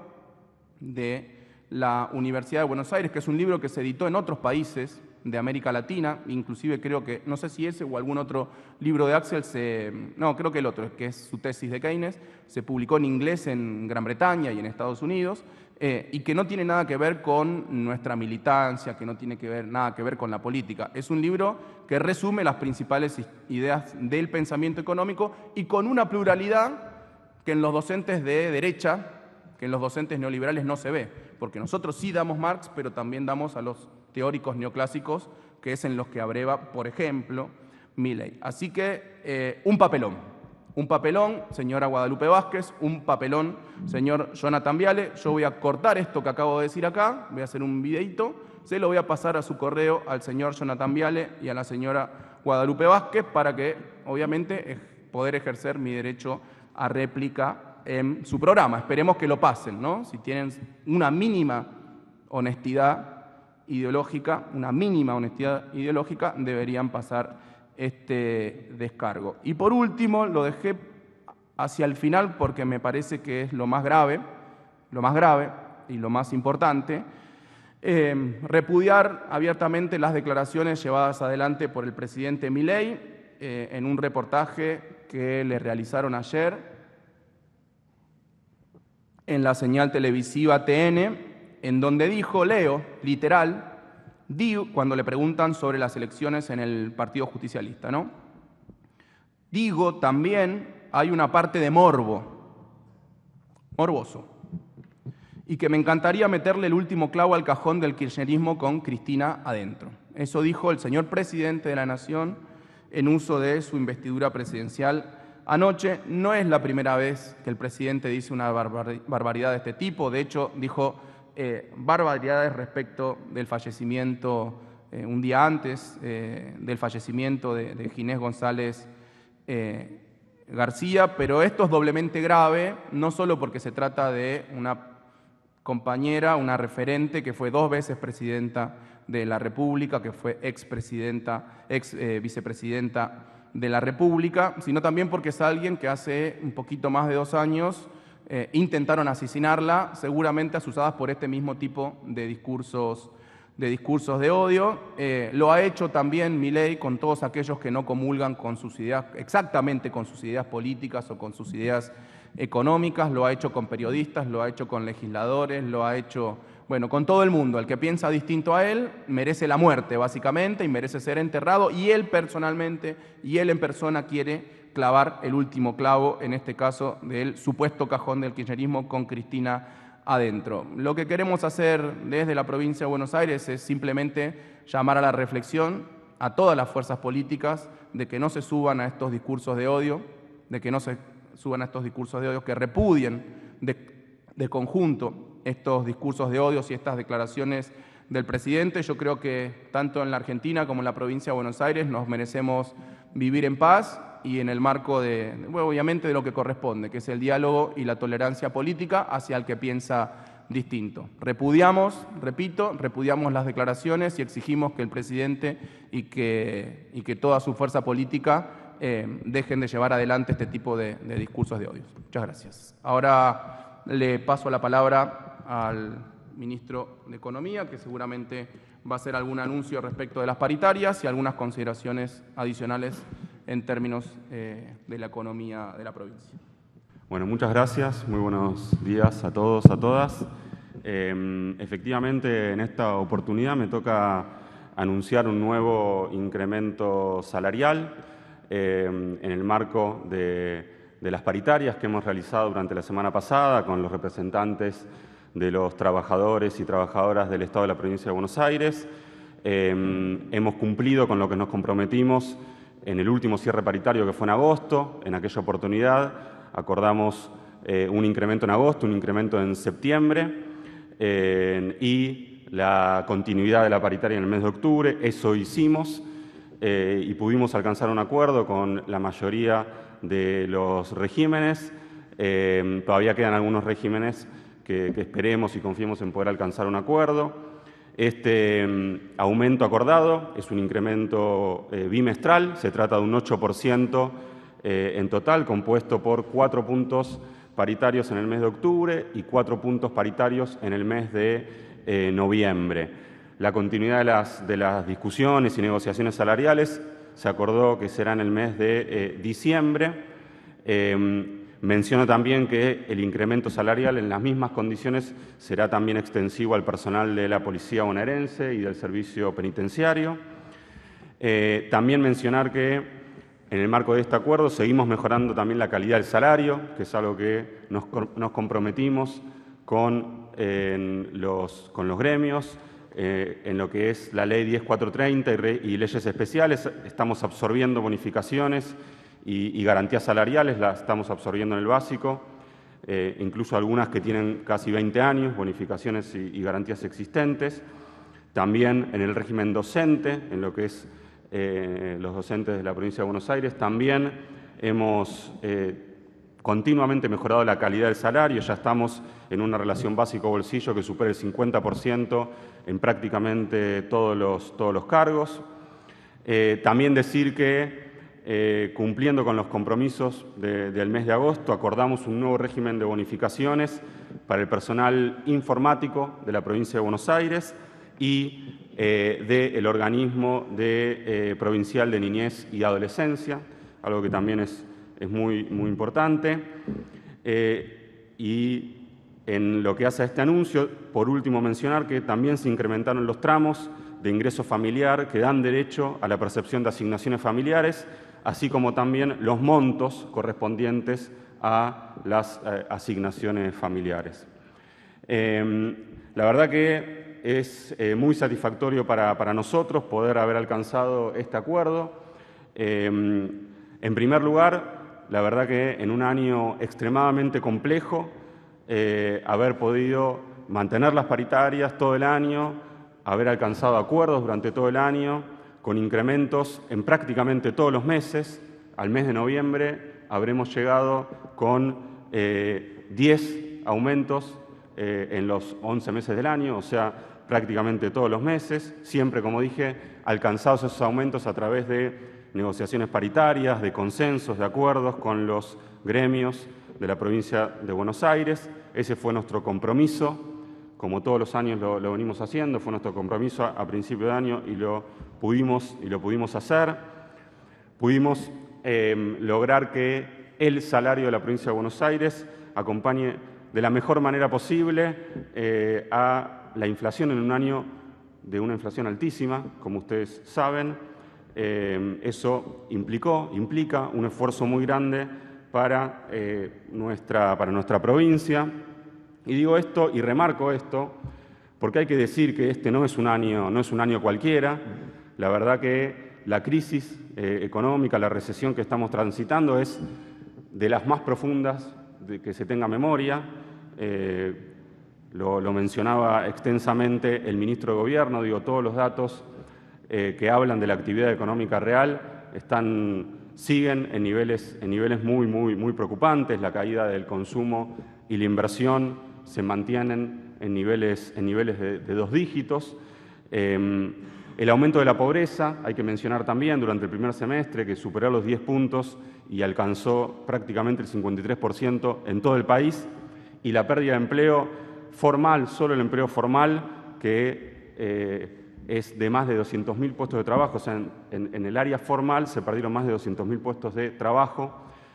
de la Universidad de Buenos Aires, que es un libro que se editó en otros países de América Latina, inclusive creo que, no sé si ese o algún otro libro de Axel, creo que el otro, que es su tesis de Keynes, se publicó en inglés en Gran Bretaña y en Estados Unidos, y que no tiene nada que ver con nuestra militancia, que no tiene nada que ver con la política. Es un libro que resume las principales ideas del pensamiento económico y con una pluralidad que en los docentes de derecha, que en los docentes neoliberales no se ve, porque nosotros sí damos Marx, pero también damos a los teóricos neoclásicos, que es en los que abreva, por ejemplo, Milei. Así que un papelón, señora Guadalupe Vázquez, un papelón, señor Jonathan Viale. Yo voy a cortar esto que acabo de decir acá, voy a hacer un videito, se lo voy a pasar a su correo al señor Jonathan Viale y a la señora Guadalupe Vázquez para que, obviamente, poder ejercer mi derecho a réplica en su programa. Esperemos que lo pasen, ¿no? Si tienen una mínima honestidad ideológica, deberían pasar este descargo. Y por último, lo dejé hacia el final porque me parece que es lo más grave y lo más importante, repudiar abiertamente las declaraciones llevadas adelante por el presidente Milei en un reportaje que le realizaron ayer en la señal televisiva TN, en donde dijo, leo, literal, cuando le preguntan sobre las elecciones en el Partido Justicialista, ¿no? Digo, también hay una parte de morboso, y que me encantaría meterle el último clavo al cajón del kirchnerismo con Cristina adentro. Eso dijo el señor presidente de la Nación en uso de su investidura presidencial anoche. No es la primera vez que el presidente dice una barbaridad de este tipo. De hecho, dijo barbaridades respecto del fallecimiento, un día antes del fallecimiento de Ginés González García, pero esto es doblemente grave, no solo porque se trata de una compañera, una referente que fue 2 veces presidenta de la República, que fue ex vicepresidenta de la República, sino también porque es alguien que hace un poquito más de 2 años intentaron asesinarla, seguramente asusadas por este mismo tipo de discursos de odio. Lo ha hecho también Milei con todos aquellos que no comulgan con sus ideas, exactamente con sus ideas políticas o con sus ideas económicas, lo ha hecho con periodistas, lo ha hecho con legisladores, lo ha hecho, bueno, con todo el mundo. El que piensa distinto a él merece la muerte, básicamente, y merece ser enterrado, y él personalmente, y él en persona quiere clavar el último clavo, en este caso del supuesto cajón del kirchnerismo con Cristina adentro. Lo que queremos hacer desde la provincia de Buenos Aires es simplemente llamar a la reflexión a todas las fuerzas políticas de que no se suban a estos discursos de odio, que repudien de conjunto estos discursos de odio y estas declaraciones del presidente. Yo creo que tanto en la Argentina como en la provincia de Buenos Aires nos merecemos vivir en paz y en el marco obviamente de lo que corresponde, que es el diálogo y la tolerancia política hacia el que piensa distinto. Repudiamos las declaraciones y exigimos que el presidente y que toda su fuerza política dejen de llevar adelante este tipo de discursos de odio. Muchas gracias. Ahora le paso la palabra al ministro de Economía, que seguramente va a hacer algún anuncio respecto de las paritarias y algunas consideraciones adicionales en términos de la economía de la provincia. Bueno, muchas gracias. Muy buenos días a todos, a todas. Efectivamente, en esta oportunidad me toca anunciar un nuevo incremento salarial en el marco de las paritarias que hemos realizado durante la semana pasada con los representantes de los trabajadores y trabajadoras del Estado de la Provincia de Buenos Aires. Hemos cumplido con lo que nos comprometimos en el último cierre paritario que fue en agosto. En aquella oportunidad acordamos un incremento en agosto, un incremento en septiembre y la continuidad de la paritaria en el mes de octubre. Eso hicimos y pudimos alcanzar un acuerdo con la mayoría de los regímenes. Todavía quedan algunos regímenes que esperemos y confiemos en poder alcanzar un acuerdo. Este aumento acordado es un incremento bimestral, se trata de un 8% en total, compuesto por 4 puntos paritarios en el mes de octubre y 4 puntos paritarios en el mes de noviembre. La continuidad de las discusiones y negociaciones salariales se acordó que será en el mes de diciembre. Menciono también que el incremento salarial en las mismas condiciones será también extensivo al personal de la Policía Bonaerense y del Servicio Penitenciario. También mencionar que en el marco de este acuerdo seguimos mejorando también la calidad del salario, que es algo que nos comprometimos con los gremios, en lo que es la Ley 10430 y leyes especiales. Estamos absorbiendo bonificaciones y garantías salariales, las estamos absorbiendo en el básico, incluso algunas que tienen casi 20 años, bonificaciones y garantías existentes. También en el régimen docente, en lo que es los docentes de la provincia de Buenos Aires, también hemos continuamente mejorado la calidad del salario. Ya estamos en una relación básico-bolsillo que supera el 50% en prácticamente todos los cargos. También decir que cumpliendo con los compromisos del mes de agosto, acordamos un nuevo régimen de bonificaciones para el personal informático de la provincia de Buenos Aires y del organismo provincial de niñez y adolescencia, algo que también es muy importante. Y en lo que hace a este anuncio, por último mencionar que también se incrementaron los tramos de ingreso familiar que dan derecho a la percepción de asignaciones familiares, así como también los montos correspondientes a las asignaciones familiares. La verdad que es muy satisfactorio para nosotros poder haber alcanzado este acuerdo. En primer lugar, la verdad que en un año extremadamente complejo, haber podido mantener las paritarias todo el año, haber alcanzado acuerdos durante todo el año, con incrementos en prácticamente todos los meses. Al mes de noviembre habremos llegado con 10 aumentos en los 11 meses del año, o sea, prácticamente todos los meses, siempre, como dije, alcanzados esos aumentos a través de negociaciones paritarias, de consensos, de acuerdos con los gremios de la provincia de Buenos Aires. Ese fue nuestro compromiso, como todos los años lo venimos haciendo, fue nuestro compromiso a principio de año y lo pudimos hacer. Pudimos lograr que el salario de la provincia de Buenos Aires acompañe de la mejor manera posible a la inflación en un año de una inflación altísima, como ustedes saben. Eso implica un esfuerzo muy grande para nuestra provincia. Y digo esto y remarco esto porque hay que decir que este no es un año cualquiera. La verdad que la crisis económica, la recesión que estamos transitando es de las más profundas de que se tenga memoria. Lo mencionaba extensamente el ministro de Gobierno, todos los datos que hablan de la actividad económica real siguen en niveles muy preocupantes. La caída del consumo y la inversión se mantienen en niveles de 2 dígitos. El aumento de la pobreza, hay que mencionar también, durante el primer semestre, que superó los 10 puntos y alcanzó prácticamente el 53% en todo el país. Y la pérdida de empleo formal, solo el empleo formal, que es de más de 200.000 puestos de trabajo. O sea, en el área formal se perdieron más de 200.000 puestos de trabajo.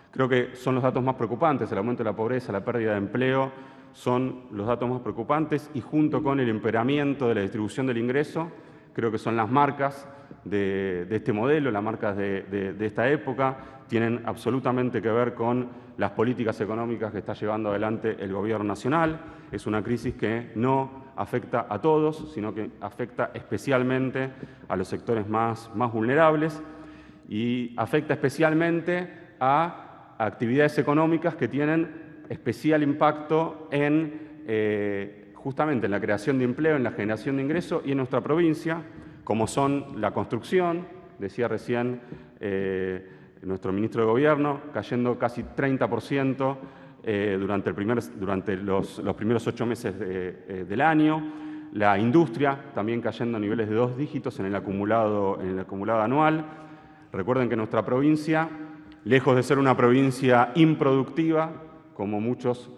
Creo que son los datos más preocupantes. El aumento de la pobreza, la pérdida de empleo, son los datos más preocupantes, y junto con el empeoramiento de la distribución del ingreso, creo que son las marcas de este modelo, las marcas de esta época, tienen absolutamente que ver con las políticas económicas que está llevando adelante el Gobierno Nacional. Es una crisis que no afecta a todos, sino que afecta especialmente a los sectores más vulnerables y afecta especialmente a actividades económicas que tienen especial impacto justamente en la creación de empleo, en la generación de ingresos y en nuestra provincia, como son la construcción, decía recién nuestro ministro de Gobierno, cayendo casi 30% durante los primeros 8 meses del año, La industria también cayendo a niveles de 2 dígitos en el acumulado anual. Recuerden que nuestra provincia, lejos de ser una provincia improductiva, como muchas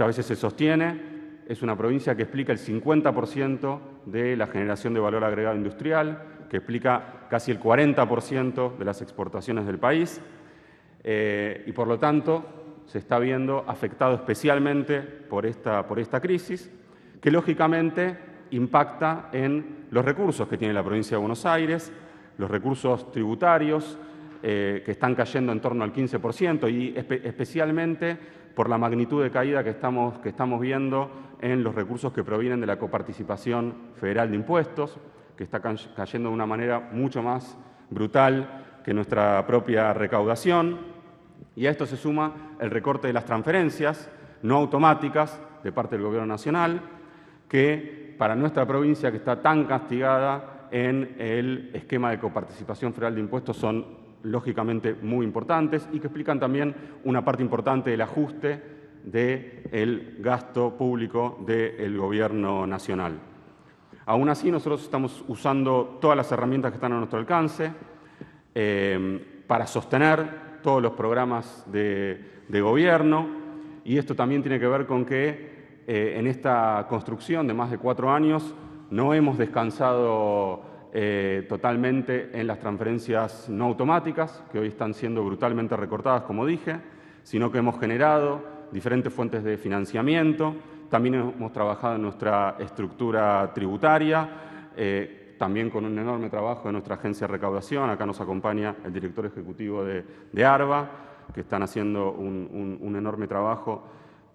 veces se sostiene, es una provincia que explica el 50% de la generación de valor agregado industrial, que explica casi el 40% de las exportaciones del país, y por lo tanto se está viendo afectado especialmente por esta crisis, que lógicamente impacta en los recursos que tiene la provincia de Buenos Aires, los recursos tributarios, que están cayendo en torno al 15%, y especialmente por la magnitud de caída que estamos viendo en los recursos que provienen de la coparticipación federal de impuestos, que está cayendo de una manera mucho más brutal que nuestra propia recaudación. Y a esto se suma el recorte de las transferencias no automáticas de parte del Gobierno Nacional, que para nuestra provincia, que está tan castigada en el esquema de coparticipación federal de impuestos, son lógicamente muy importantes y que explican también una parte importante del ajuste del gasto público del Gobierno Nacional. Aún así, nosotros estamos usando todas las herramientas que están a nuestro alcance para sostener todos los programas de gobierno, y esto también tiene que ver con que en esta construcción de más de 4 años no hemos descansado totalmente en las transferencias no automáticas, que hoy están siendo brutalmente recortadas, como dije, sino que hemos generado diferentes fuentes de financiamiento. También hemos trabajado en nuestra estructura tributaria, también con un enorme trabajo de nuestra agencia de recaudación. Acá nos acompaña el director ejecutivo de ARBA, que están haciendo un enorme trabajo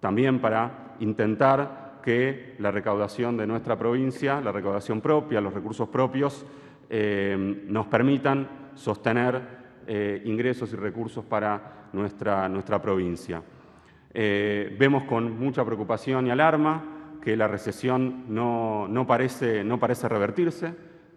también para intentar que la recaudación de nuestra provincia, la recaudación propia, los recursos propios, nos permitan sostener ingresos y recursos para nuestra provincia. Vemos con mucha preocupación y alarma que la recesión no parece revertirse.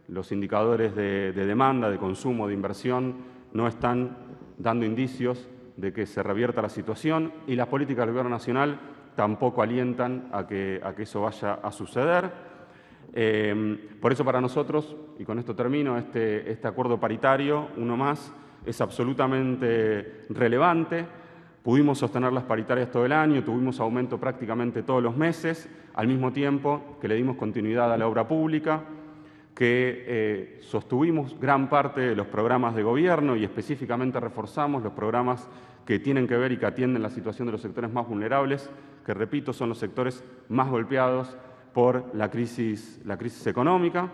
Los indicadores de demanda, de consumo, de inversión no están dando indicios de que se revierta la situación, y las políticas del Gobierno Nacional tampoco alientan a que eso vaya a suceder. Por eso para nosotros, y con esto termino, este acuerdo paritario, uno más, es absolutamente relevante. Pudimos sostener las paritarias todo el año, tuvimos aumento prácticamente todos los meses, al mismo tiempo que le dimos continuidad a la obra pública, que sostuvimos gran parte de los programas de gobierno y específicamente reforzamos los programas que tienen que ver y que atienden la situación de los sectores más vulnerables, que repito, son los sectores más golpeados por la crisis económica.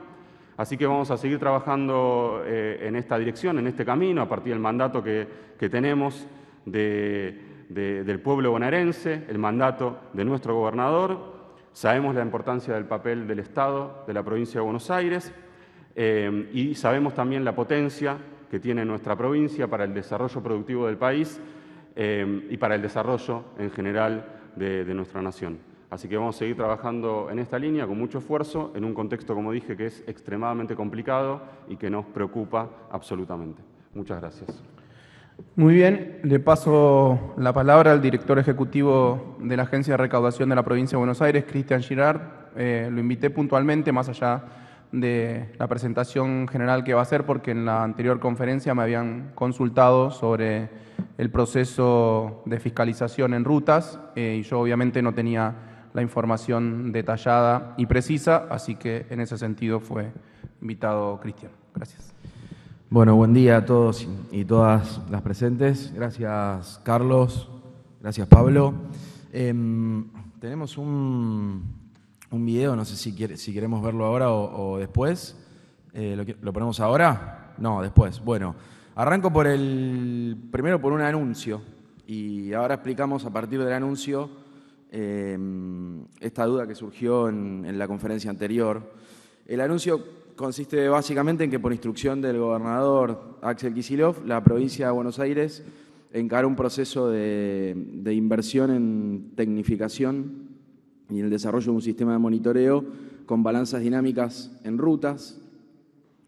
Así que vamos a seguir trabajando en esta dirección, en este camino, a partir del mandato que tenemos del pueblo bonaerense, el mandato de nuestro gobernador. Sabemos la importancia del papel del Estado, de la provincia de Buenos Aires, y sabemos también la potencia que tiene nuestra provincia para el desarrollo productivo del país y para el desarrollo en general de nuestra nación. Así que vamos a seguir trabajando en esta línea con mucho esfuerzo, en un contexto, como dije, que es extremadamente complicado y que nos preocupa absolutamente. Muchas gracias. Muy bien, le paso la palabra al director ejecutivo de la Agencia de Recaudación de la Provincia de Buenos Aires, Cristian Girard. Lo invité puntualmente, más allá de la presentación general que va a hacer, porque en la anterior conferencia me habían consultado sobre el proceso de fiscalización en rutas y yo obviamente no tenía la información detallada y precisa, así que en ese sentido fue invitado Cristian. Gracias. Bueno, buen día a todos y todas las presentes. Gracias, Carlos. Gracias, Pablo. Tenemos un video, no sé si queremos verlo ahora o después. ¿Lo ponemos ahora? No, después. Bueno, arranco primero por un anuncio y ahora explicamos a partir del anuncio esta duda que surgió en la conferencia anterior. El anuncio consiste básicamente en que por instrucción del gobernador Axel Kicillof, la provincia de Buenos Aires encara un proceso de inversión en tecnificación y en el desarrollo de un sistema de monitoreo con balanzas dinámicas en rutas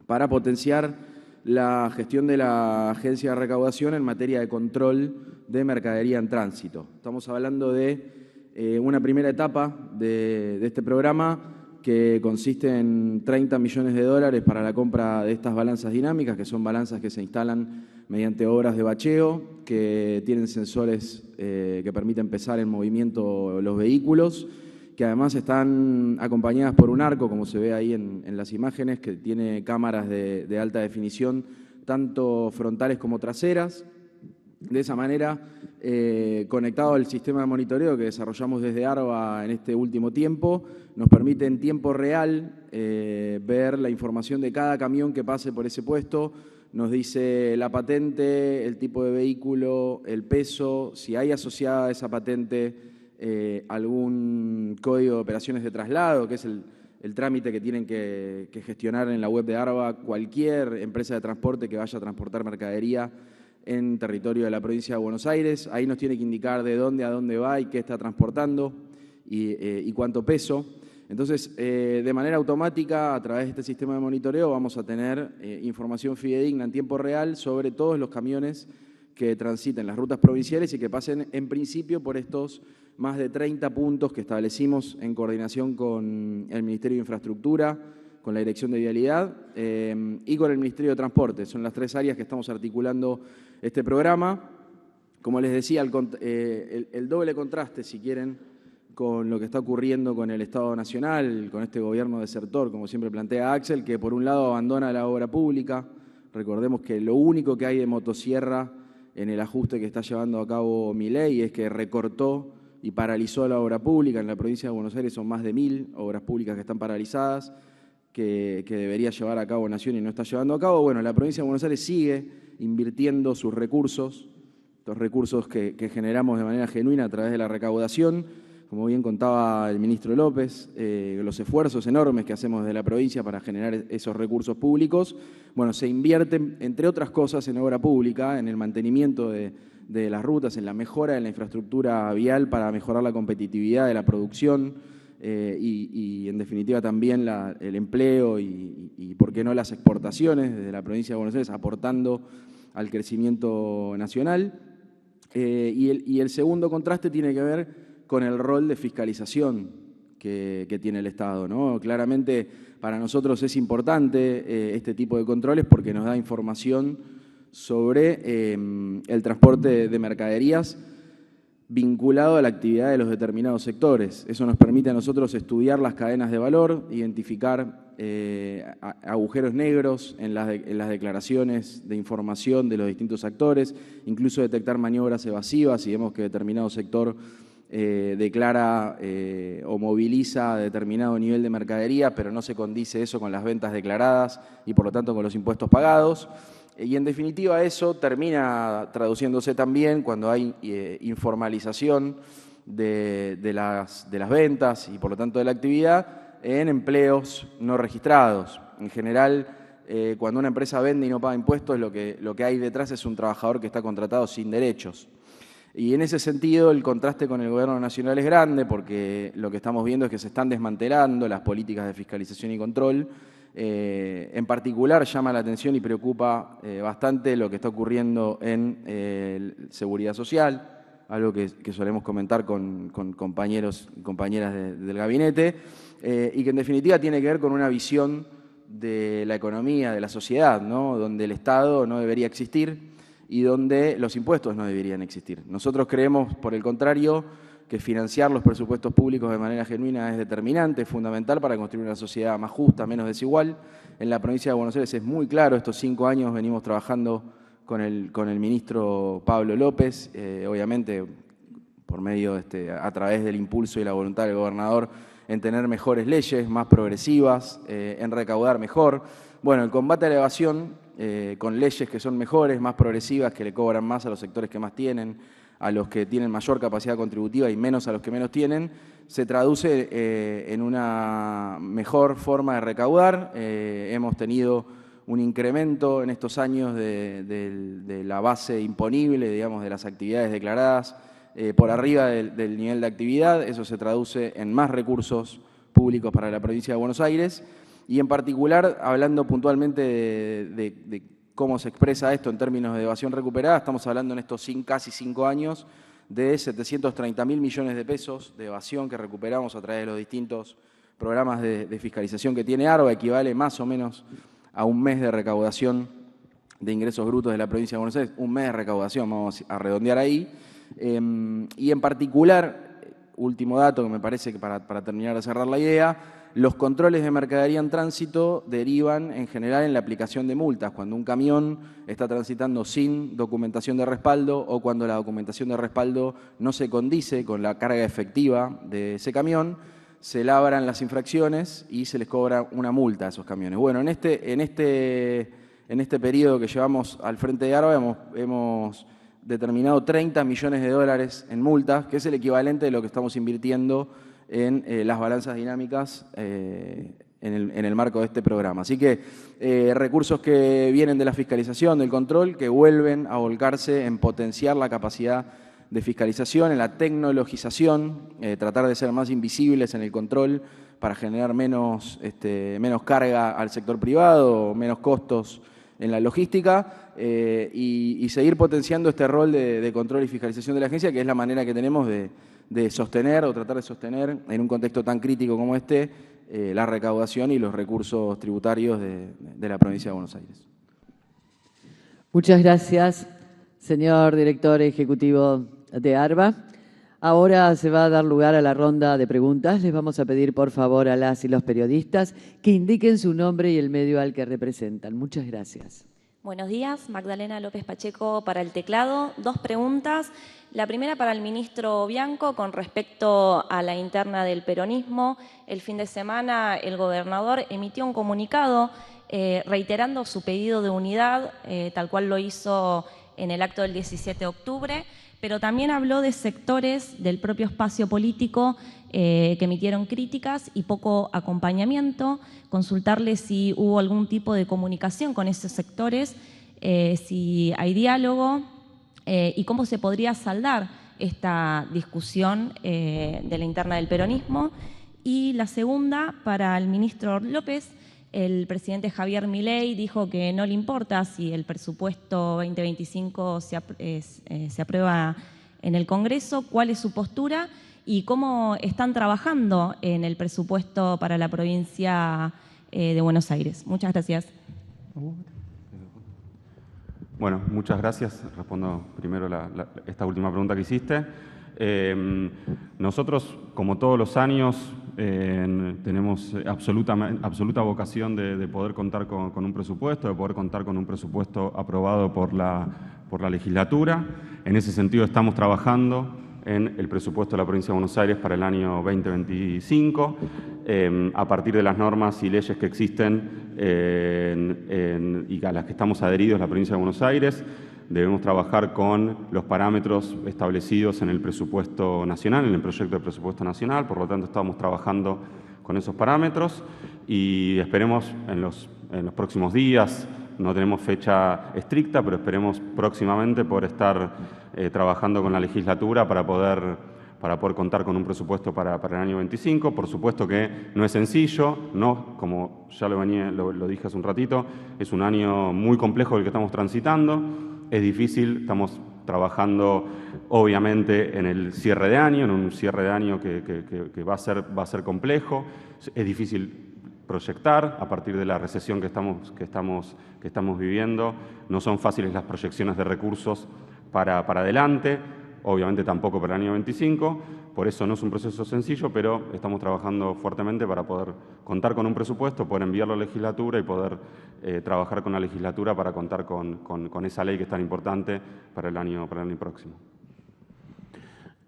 para potenciar la gestión de la Agencia de Recaudación en materia de control de mercadería en tránsito. Estamos hablando de una primera etapa de este programa que consiste en 30 millones de dólares para la compra de estas balanzas dinámicas, que son balanzas que se instalan mediante obras de bacheo, que tienen sensores que permiten pesar en movimiento los vehículos, que además están acompañadas por un arco, como se ve ahí en las imágenes, que tiene cámaras de alta definición, tanto frontales como traseras. De esa manera, conectado al sistema de monitoreo que desarrollamos desde ARBA en este último tiempo, nos permite en tiempo real ver la información de cada camión que pase por ese puesto. Nos dice la patente, el tipo de vehículo, el peso, si hay asociada a esa patente algún código de operaciones de traslado, que es el trámite que tienen que gestionar en la web de ARBA cualquier empresa de transporte que vaya a transportar mercadería en territorio de la provincia de Buenos Aires. Ahí nos tiene que indicar de dónde a dónde va y qué está transportando y cuánto peso. Entonces, de manera automática, a través de este sistema de monitoreo, vamos a tener información fidedigna en tiempo real sobre todos los camiones que transiten las rutas provinciales y que pasen, en principio, por estos más de 30 puntos que establecimos en coordinación con el Ministerio de Infraestructura, con la Dirección de Vialidad y con el Ministerio de Transporte. Son las 3 áreas que estamos articulando este programa. Como les decía, el doble contraste, si quieren, con lo que está ocurriendo con el Estado Nacional, con este gobierno desertor, como siempre plantea Axel, que por un lado abandona la obra pública. Recordemos que lo único que hay de motosierra en el ajuste que está llevando a cabo Milei es que recortó y paralizó la obra pública. En la provincia de Buenos Aires son más de 1000 obras públicas que están paralizadas, que debería llevar a cabo Nación y no está llevando a cabo. Bueno, la provincia de Buenos Aires sigue invirtiendo sus recursos, los recursos que generamos de manera genuina a través de la recaudación. Como bien contaba el ministro López, los esfuerzos enormes que hacemos desde la provincia para generar esos recursos públicos, bueno, se invierten, entre otras cosas, en obra pública, en el mantenimiento de las rutas, en la mejora de la infraestructura vial para mejorar la competitividad de la producción y en definitiva también el empleo y, por qué no, las exportaciones desde la provincia de Buenos Aires, aportando al crecimiento nacional. Y el segundo contraste tiene que ver con el rol de fiscalización que tiene el Estado, ¿no? Claramente para nosotros es importante este tipo de controles porque nos da información sobre el transporte de mercaderías vinculado a la actividad de los determinados sectores. Eso nos permite a nosotros estudiar las cadenas de valor, identificar agujeros negros en las declaraciones de información de los distintos actores, incluso detectar maniobras evasivas si vemos que determinado sector declara o moviliza determinado nivel de mercadería, pero no se condice eso con las ventas declaradas y por lo tanto con los impuestos pagados. Y en definitiva eso termina traduciéndose también cuando hay informalización de las ventas y por lo tanto de la actividad en empleos no registrados. En general, cuando una empresa vende y no paga impuestos, lo que hay detrás es un trabajador que está contratado sin derechos. Y en ese sentido el contraste con el gobierno nacional es grande porque lo que estamos viendo es que se están desmantelando las políticas de fiscalización y control. En particular llama la atención y preocupa bastante lo que está ocurriendo en seguridad social, algo que solemos comentar con compañeros y compañeras del gabinete, y que en definitiva tiene que ver con una visión de la economía, de la sociedad, ¿no? Donde el Estado no debería existir y donde los impuestos no deberían existir. Nosotros creemos, por el contrario, que financiar los presupuestos públicos de manera genuina es determinante, es fundamental para construir una sociedad más justa, menos desigual. En la provincia de Buenos Aires es muy claro, estos 5 años venimos trabajando con el ministro Pablo López, obviamente por medio, a través del impulso y la voluntad del gobernador, en tener mejores leyes, más progresivas, en recaudar mejor. Bueno, el combate a la evasión, con leyes que son mejores, más progresivas, que le cobran más a los sectores que más tienen, a los que tienen mayor capacidad contributiva y menos a los que menos tienen, se traduce en una mejor forma de recaudar. Hemos tenido un incremento en estos años de la base imponible, digamos, de las actividades declaradas por arriba del nivel de actividad. Eso se traduce en más recursos públicos para la provincia de Buenos Aires. Y en particular, hablando puntualmente de cómo se expresa esto en términos de evasión recuperada, estamos hablando en estos casi 5 años de 730.000 millones de pesos de evasión que recuperamos a través de los distintos programas de fiscalización que tiene ARBA, equivale más o menos a un mes de recaudación de ingresos brutos de la provincia de Buenos Aires, un mes de recaudación, vamos a redondear ahí. Y en particular, último dato que me parece que para terminar de cerrar la idea, los controles de mercadería en tránsito derivan en general en la aplicación de multas. Cuando un camión está transitando sin documentación de respaldo o cuando la documentación de respaldo no se condice con la carga efectiva de ese camión, se labran las infracciones y se les cobra una multa a esos camiones. Bueno, en este periodo que llevamos al frente de ARBA hemos determinado 30 millones de dólares en multas, que es el equivalente de lo que estamos invirtiendo en las balanzas dinámicas en el marco de este programa. Así que recursos que vienen de la fiscalización, del control, que vuelven a volcarse en potenciar la capacidad de fiscalización, en la tecnologización, tratar de ser más invisibles en el control para generar menos carga al sector privado, menos costos en la logística y seguir potenciando este rol de control y fiscalización de la agencia, que es la manera que tenemos de sostener o tratar de sostener en un contexto tan crítico como este la recaudación y los recursos tributarios de la provincia de Buenos Aires. Muchas gracias, señor director ejecutivo de ARBA. Ahora se va a dar lugar a la ronda de preguntas. Les vamos a pedir, por favor, a las y los periodistas que indiquen su nombre y el medio al que representan. Muchas gracias. Buenos días, Magdalena López Pacheco para el teclado. 2 preguntas. La primera para el ministro Bianco con respecto a la interna del peronismo. El fin de semana el gobernador emitió un comunicado reiterando su pedido de unidad, tal cual lo hizo en el acto del 17 de octubre, pero también habló de sectores del propio espacio político que emitieron críticas y poco acompañamiento, consultarle si hubo algún tipo de comunicación con esos sectores, si hay diálogo y cómo se podría saldar esta discusión de la interna del peronismo. Y la segunda, para el ministro López, el presidente Javier Milei dijo que no le importa si el presupuesto 2025 se aprueba en el Congreso, cuál es su postura y cómo están trabajando en el presupuesto para la provincia de Buenos Aires. Muchas gracias. Bueno, muchas gracias. Respondo primero esta última pregunta que hiciste. Nosotros, como todos los años, tenemos absoluta vocación de poder contar con un presupuesto, de poder contar con un presupuesto aprobado por la legislatura. En ese sentido estamos trabajando en el presupuesto de la provincia de Buenos Aires para el año 2025, a partir de las normas y leyes que existen y a las que estamos adheridos la provincia de Buenos Aires. Debemos trabajar con los parámetros establecidos en el presupuesto nacional, en el proyecto de presupuesto nacional, por lo tanto estamos trabajando con esos parámetros y esperemos en los próximos días, no tenemos fecha estricta, pero esperemos próximamente poder estar trabajando con la legislatura para poder contar con un presupuesto para el año 25. Por supuesto que no es sencillo, no, como ya lo dije hace un ratito, es un año muy complejo el que estamos transitando. Es difícil, estamos trabajando obviamente en el cierre de año, en un cierre de año que va a ser complejo. Es difícil proyectar a partir de la recesión que estamos viviendo. No son fáciles las proyecciones de recursos para adelante, obviamente tampoco para el año 25. Por eso no es un proceso sencillo, pero estamos trabajando fuertemente para poder contar con un presupuesto, poder enviarlo a la legislatura y poder trabajar con la legislatura para contar con esa ley que es tan importante para el año próximo.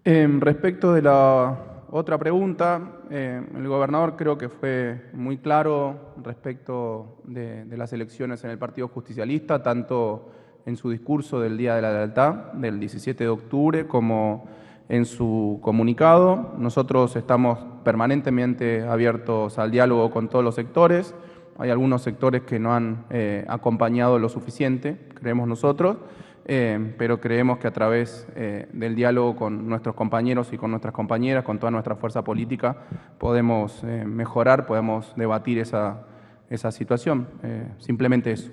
Respecto de la otra pregunta, el gobernador creo que fue muy claro respecto de las elecciones en el Partido Justicialista, tanto en su discurso del Día de la Lealtad, del 17 de octubre, como en su comunicado. Nosotros estamos permanentemente abiertos al diálogo con todos los sectores. Hay algunos sectores que no han acompañado lo suficiente, creemos nosotros, pero creemos que a través del diálogo con nuestros compañeros y con nuestras compañeras, con toda nuestra fuerza política, podemos mejorar, podemos debatir esa situación. Simplemente eso.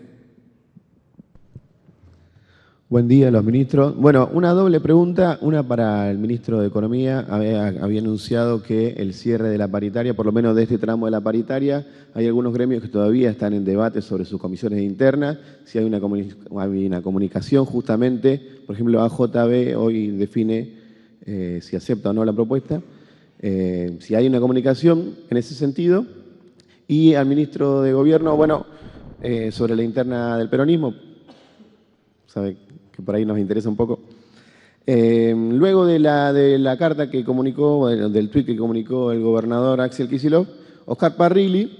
Buen día a los ministros. Bueno, una doble pregunta, una para el ministro de Economía. Había anunciado que el cierre de la paritaria, por lo menos de este tramo de la paritaria, hay algunos gremios que todavía están en debate sobre sus comisiones internas, si hay una comunicación justamente, por ejemplo, AJB hoy define si acepta o no la propuesta, si hay una comunicación en ese sentido. Y al ministro de Gobierno, bueno, sobre la interna del peronismo, sabe que por ahí nos interesa un poco. Luego de la carta que comunicó, del tuit que comunicó el gobernador Axel Kicillof, Oscar Parrilli,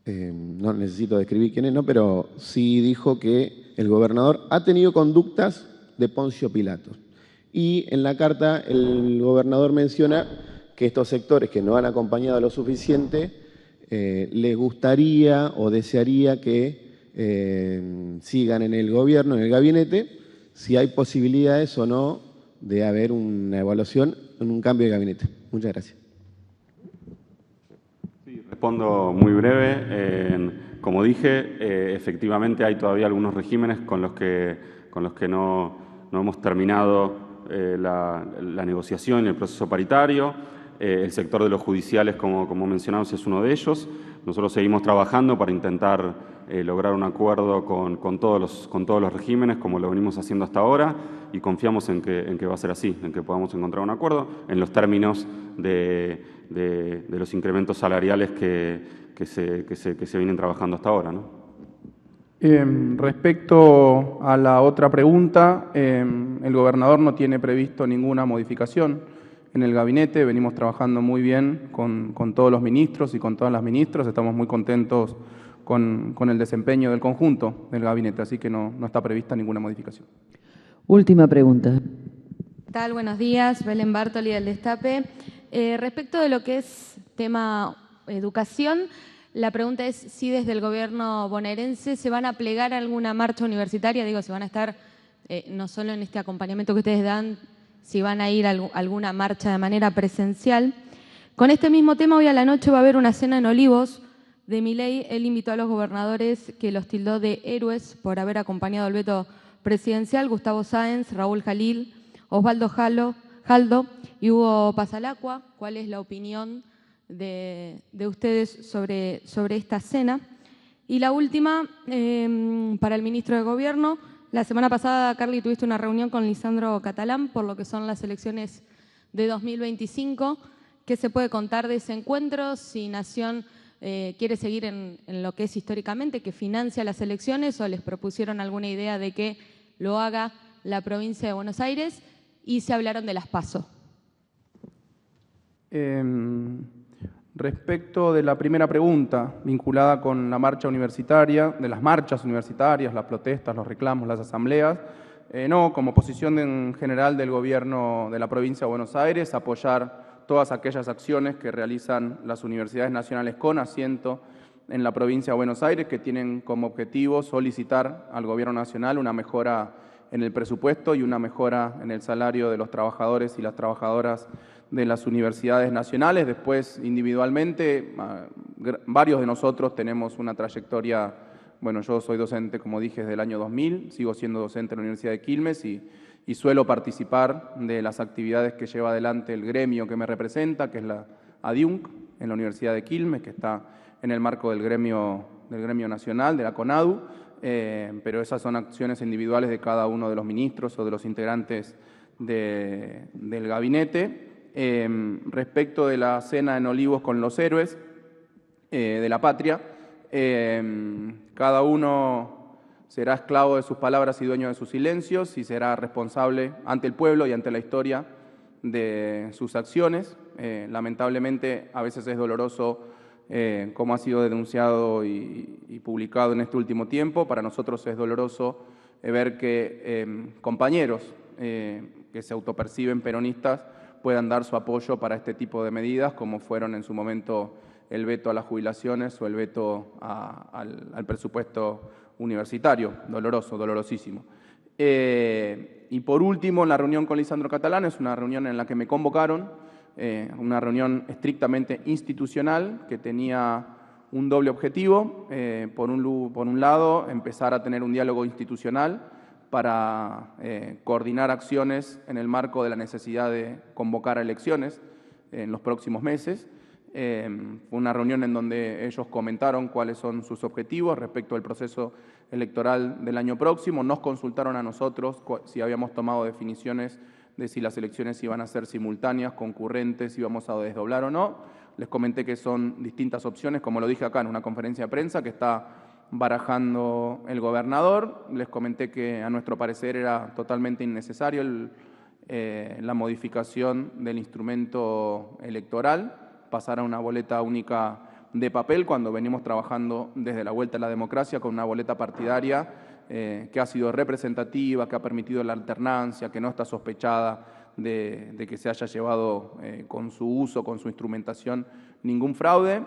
no necesito describir quién es, ¿no? Pero sí dijo que el gobernador ha tenido conductas de Poncio Pilatos. Y en la carta el gobernador menciona que estos sectores que no han acompañado lo suficiente, les gustaría o desearía que sigan en el gobierno, en el gabinete, si hay posibilidades o no de haber una evaluación en un cambio de gabinete. Muchas gracias. Sí, respondo muy breve. Como dije, efectivamente hay todavía algunos regímenes con los que no hemos terminado la negociación y el proceso paritario. El sector de los judiciales, como mencionamos, es uno de ellos. Nosotros seguimos trabajando para intentar lograr un acuerdo con todos los regímenes, como lo venimos haciendo hasta ahora, y confiamos en que va a ser así, en que podamos encontrar un acuerdo en los términos de los incrementos salariales que se vienen trabajando hasta ahora, ¿no? Respecto a la otra pregunta, el gobernador no tiene previsto ninguna modificación en el gabinete. Venimos trabajando muy bien con todos los ministros y con todas las ministras. Estamos muy contentos con el desempeño del conjunto del gabinete, así que no está prevista ninguna modificación. Última pregunta. ¿Qué tal? Buenos días. Belén Bartoli del Destape. Respecto de lo que es tema educación, la pregunta es si desde el gobierno bonaerense se van a plegar a alguna marcha universitaria, digo, si van a estar no solo en este acompañamiento que ustedes dan, si van a ir a alguna marcha de manera presencial. Con este mismo tema, hoy a la noche va a haber una cena en Olivos de Milei. Él invitó a los gobernadores que los tildó de héroes por haber acompañado el veto presidencial: Gustavo Sáenz, Raúl Jalil, Osvaldo Jaldo y Hugo Pasalacqua. ¿Cuál es la opinión de ustedes sobre esta cena? Y la última, para el ministro de Gobierno. La semana pasada, Carly, tuviste una reunión con Lisandro Catalán por lo que son las elecciones de 2025. ¿Qué se puede contar de ese encuentro? Si Nación quiere seguir en lo que es históricamente, que financia las elecciones, o les propusieron alguna idea de que lo haga la provincia de Buenos Aires, y se hablaron de las PASO. Respecto de la primera pregunta, vinculada con la marcha universitaria, de las marchas universitarias, las protestas, los reclamos, las asambleas, no, como posición en general del gobierno de la provincia de Buenos Aires, apoyar todas aquellas acciones que realizan las universidades nacionales con asiento en la provincia de Buenos Aires, que tienen como objetivo solicitar al gobierno nacional una mejora en el presupuesto y una mejora en el salario de los trabajadores y las trabajadoras de las universidades nacionales. Después, individualmente, varios de nosotros tenemos una trayectoria. Bueno, yo soy docente, como dije, desde el año 2000, sigo siendo docente en la Universidad de Quilmes y suelo participar de las actividades que lleva adelante el gremio que me representa, que es la ADIUNC, en la Universidad de Quilmes, que está en el marco del gremio nacional, de la CONADU, pero esas son acciones individuales de cada uno de los ministros o de los integrantes del gabinete. Respecto de la cena en Olivos con los héroes de la patria, cada uno será esclavo de sus palabras y dueño de sus silencios, y será responsable ante el pueblo y ante la historia de sus acciones. Lamentablemente, a veces es doloroso, como ha sido denunciado y publicado en este último tiempo. Para nosotros es doloroso ver que compañeros que se autoperciben peronistas puedan dar su apoyo para este tipo de medidas, como fueron en su momento el veto a las jubilaciones o el veto al presupuesto universitario. Doloroso, dolorosísimo. Y por último, la reunión con Lisandro Catalán es una reunión en la que me convocaron, una reunión estrictamente institucional que tenía un doble objetivo. Por un lado, empezar a tener un diálogo institucional para coordinar acciones en el marco de la necesidad de convocar a elecciones en los próximos meses. Fue una reunión en donde ellos comentaron cuáles son sus objetivos respecto al proceso electoral del año próximo. Nos consultaron a nosotros si habíamos tomado definiciones de si las elecciones iban a ser simultáneas, concurrentes, si íbamos a desdoblar o no. Les comenté que son distintas opciones, como lo dije acá en una conferencia de prensa que está barajando el gobernador. Les comenté que a nuestro parecer era totalmente innecesario la modificación del instrumento electoral, pasar a una boleta única de papel cuando venimos trabajando desde la vuelta a la democracia con una boleta partidaria que ha sido representativa, que ha permitido la alternancia, que no está sospechada de que se haya llevado con su uso, con su instrumentación, ningún fraude.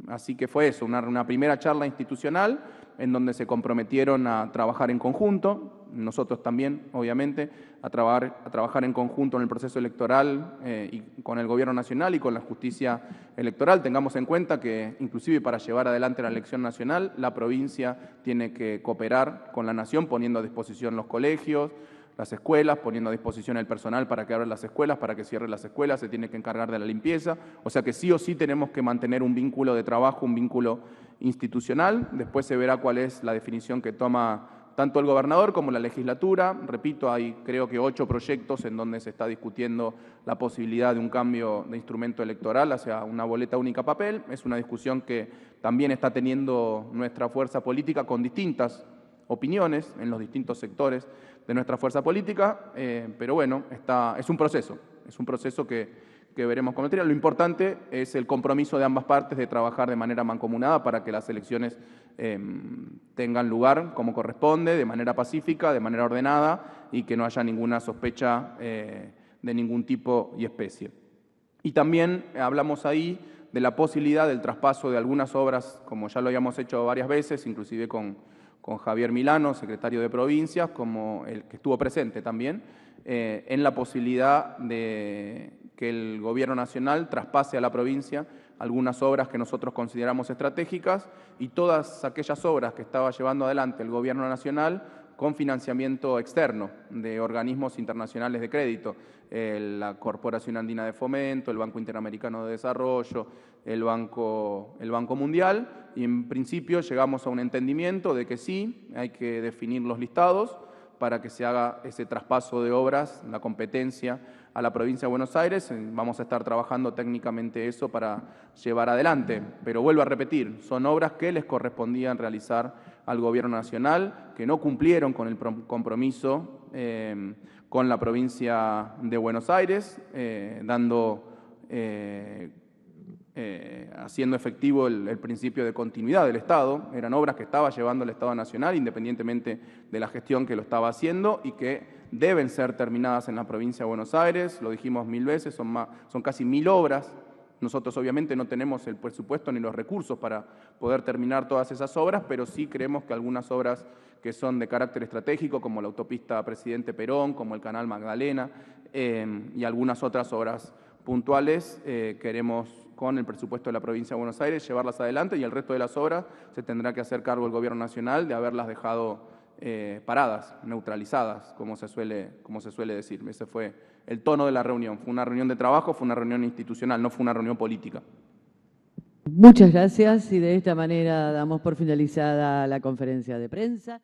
Así que fue eso, una primera charla institucional en donde se comprometieron a trabajar en conjunto, nosotros también, obviamente, a trabajar en conjunto en el proceso electoral y con el Gobierno Nacional y con la justicia electoral. Tengamos en cuenta que, inclusive para llevar adelante la elección nacional, la provincia tiene que cooperar con la Nación, poniendo a disposición los colegios, las escuelas, poniendo a disposición el personal para que abran las escuelas, para que cierren las escuelas, se tiene que encargar de la limpieza. O sea que sí o sí tenemos que mantener un vínculo de trabajo, un vínculo institucional. Después se verá cuál es la definición que toma tanto el gobernador como la legislatura. Repito, hay creo que 8 proyectos en donde se está discutiendo la posibilidad de un cambio de instrumento electoral hacia una boleta única papel. Es una discusión que también está teniendo nuestra fuerza política con distintas opiniones en los distintos sectores de nuestra fuerza política, pero bueno, es un proceso que veremos cómo termina. Lo importante es el compromiso de ambas partes de trabajar de manera mancomunada para que las elecciones tengan lugar como corresponde, de manera pacífica, de manera ordenada y que no haya ninguna sospecha de ningún tipo y especie. Y también hablamos ahí de la posibilidad del traspaso de algunas obras, como ya lo habíamos hecho varias veces, inclusive con Javier Milano, secretario de Provincias, como el que estuvo presente también, en la posibilidad de que el Gobierno Nacional traspase a la provincia algunas obras que nosotros consideramos estratégicas y todas aquellas obras que estaba llevando adelante el Gobierno Nacional con financiamiento externo de organismos internacionales de crédito, la Corporación Andina de Fomento, el Banco Interamericano de Desarrollo, el Banco Mundial, y en principio llegamos a un entendimiento de que sí, hay que definir los listados para que se haga ese traspaso de obras, la competencia a la provincia de Buenos Aires. Vamos a estar trabajando técnicamente eso para llevar adelante. Pero vuelvo a repetir, son obras que les correspondían realizar al Gobierno Nacional, que no cumplieron con el compromiso con la provincia de Buenos Aires, haciendo efectivo el principio de continuidad del Estado. Eran obras que estaba llevando el Estado Nacional, independientemente de la gestión que lo estaba haciendo, y que deben ser terminadas en la provincia de Buenos Aires. Lo dijimos 1000 veces, son casi 1000 obras. Nosotros obviamente no tenemos el presupuesto ni los recursos para poder terminar todas esas obras, pero sí creemos que algunas obras que son de carácter estratégico, como la autopista Presidente Perón, como el Canal Magdalena, y algunas otras obras puntuales, queremos con el presupuesto de la provincia de Buenos Aires llevarlas adelante, y el resto de las obras se tendrá que hacer cargo el Gobierno Nacional de haberlas dejado paradas, neutralizadas, como se suele decir. Ese fue el tono de la reunión. Fue una reunión de trabajo, fue una reunión institucional, no fue una reunión política. Muchas gracias, y de esta manera damos por finalizada la conferencia de prensa.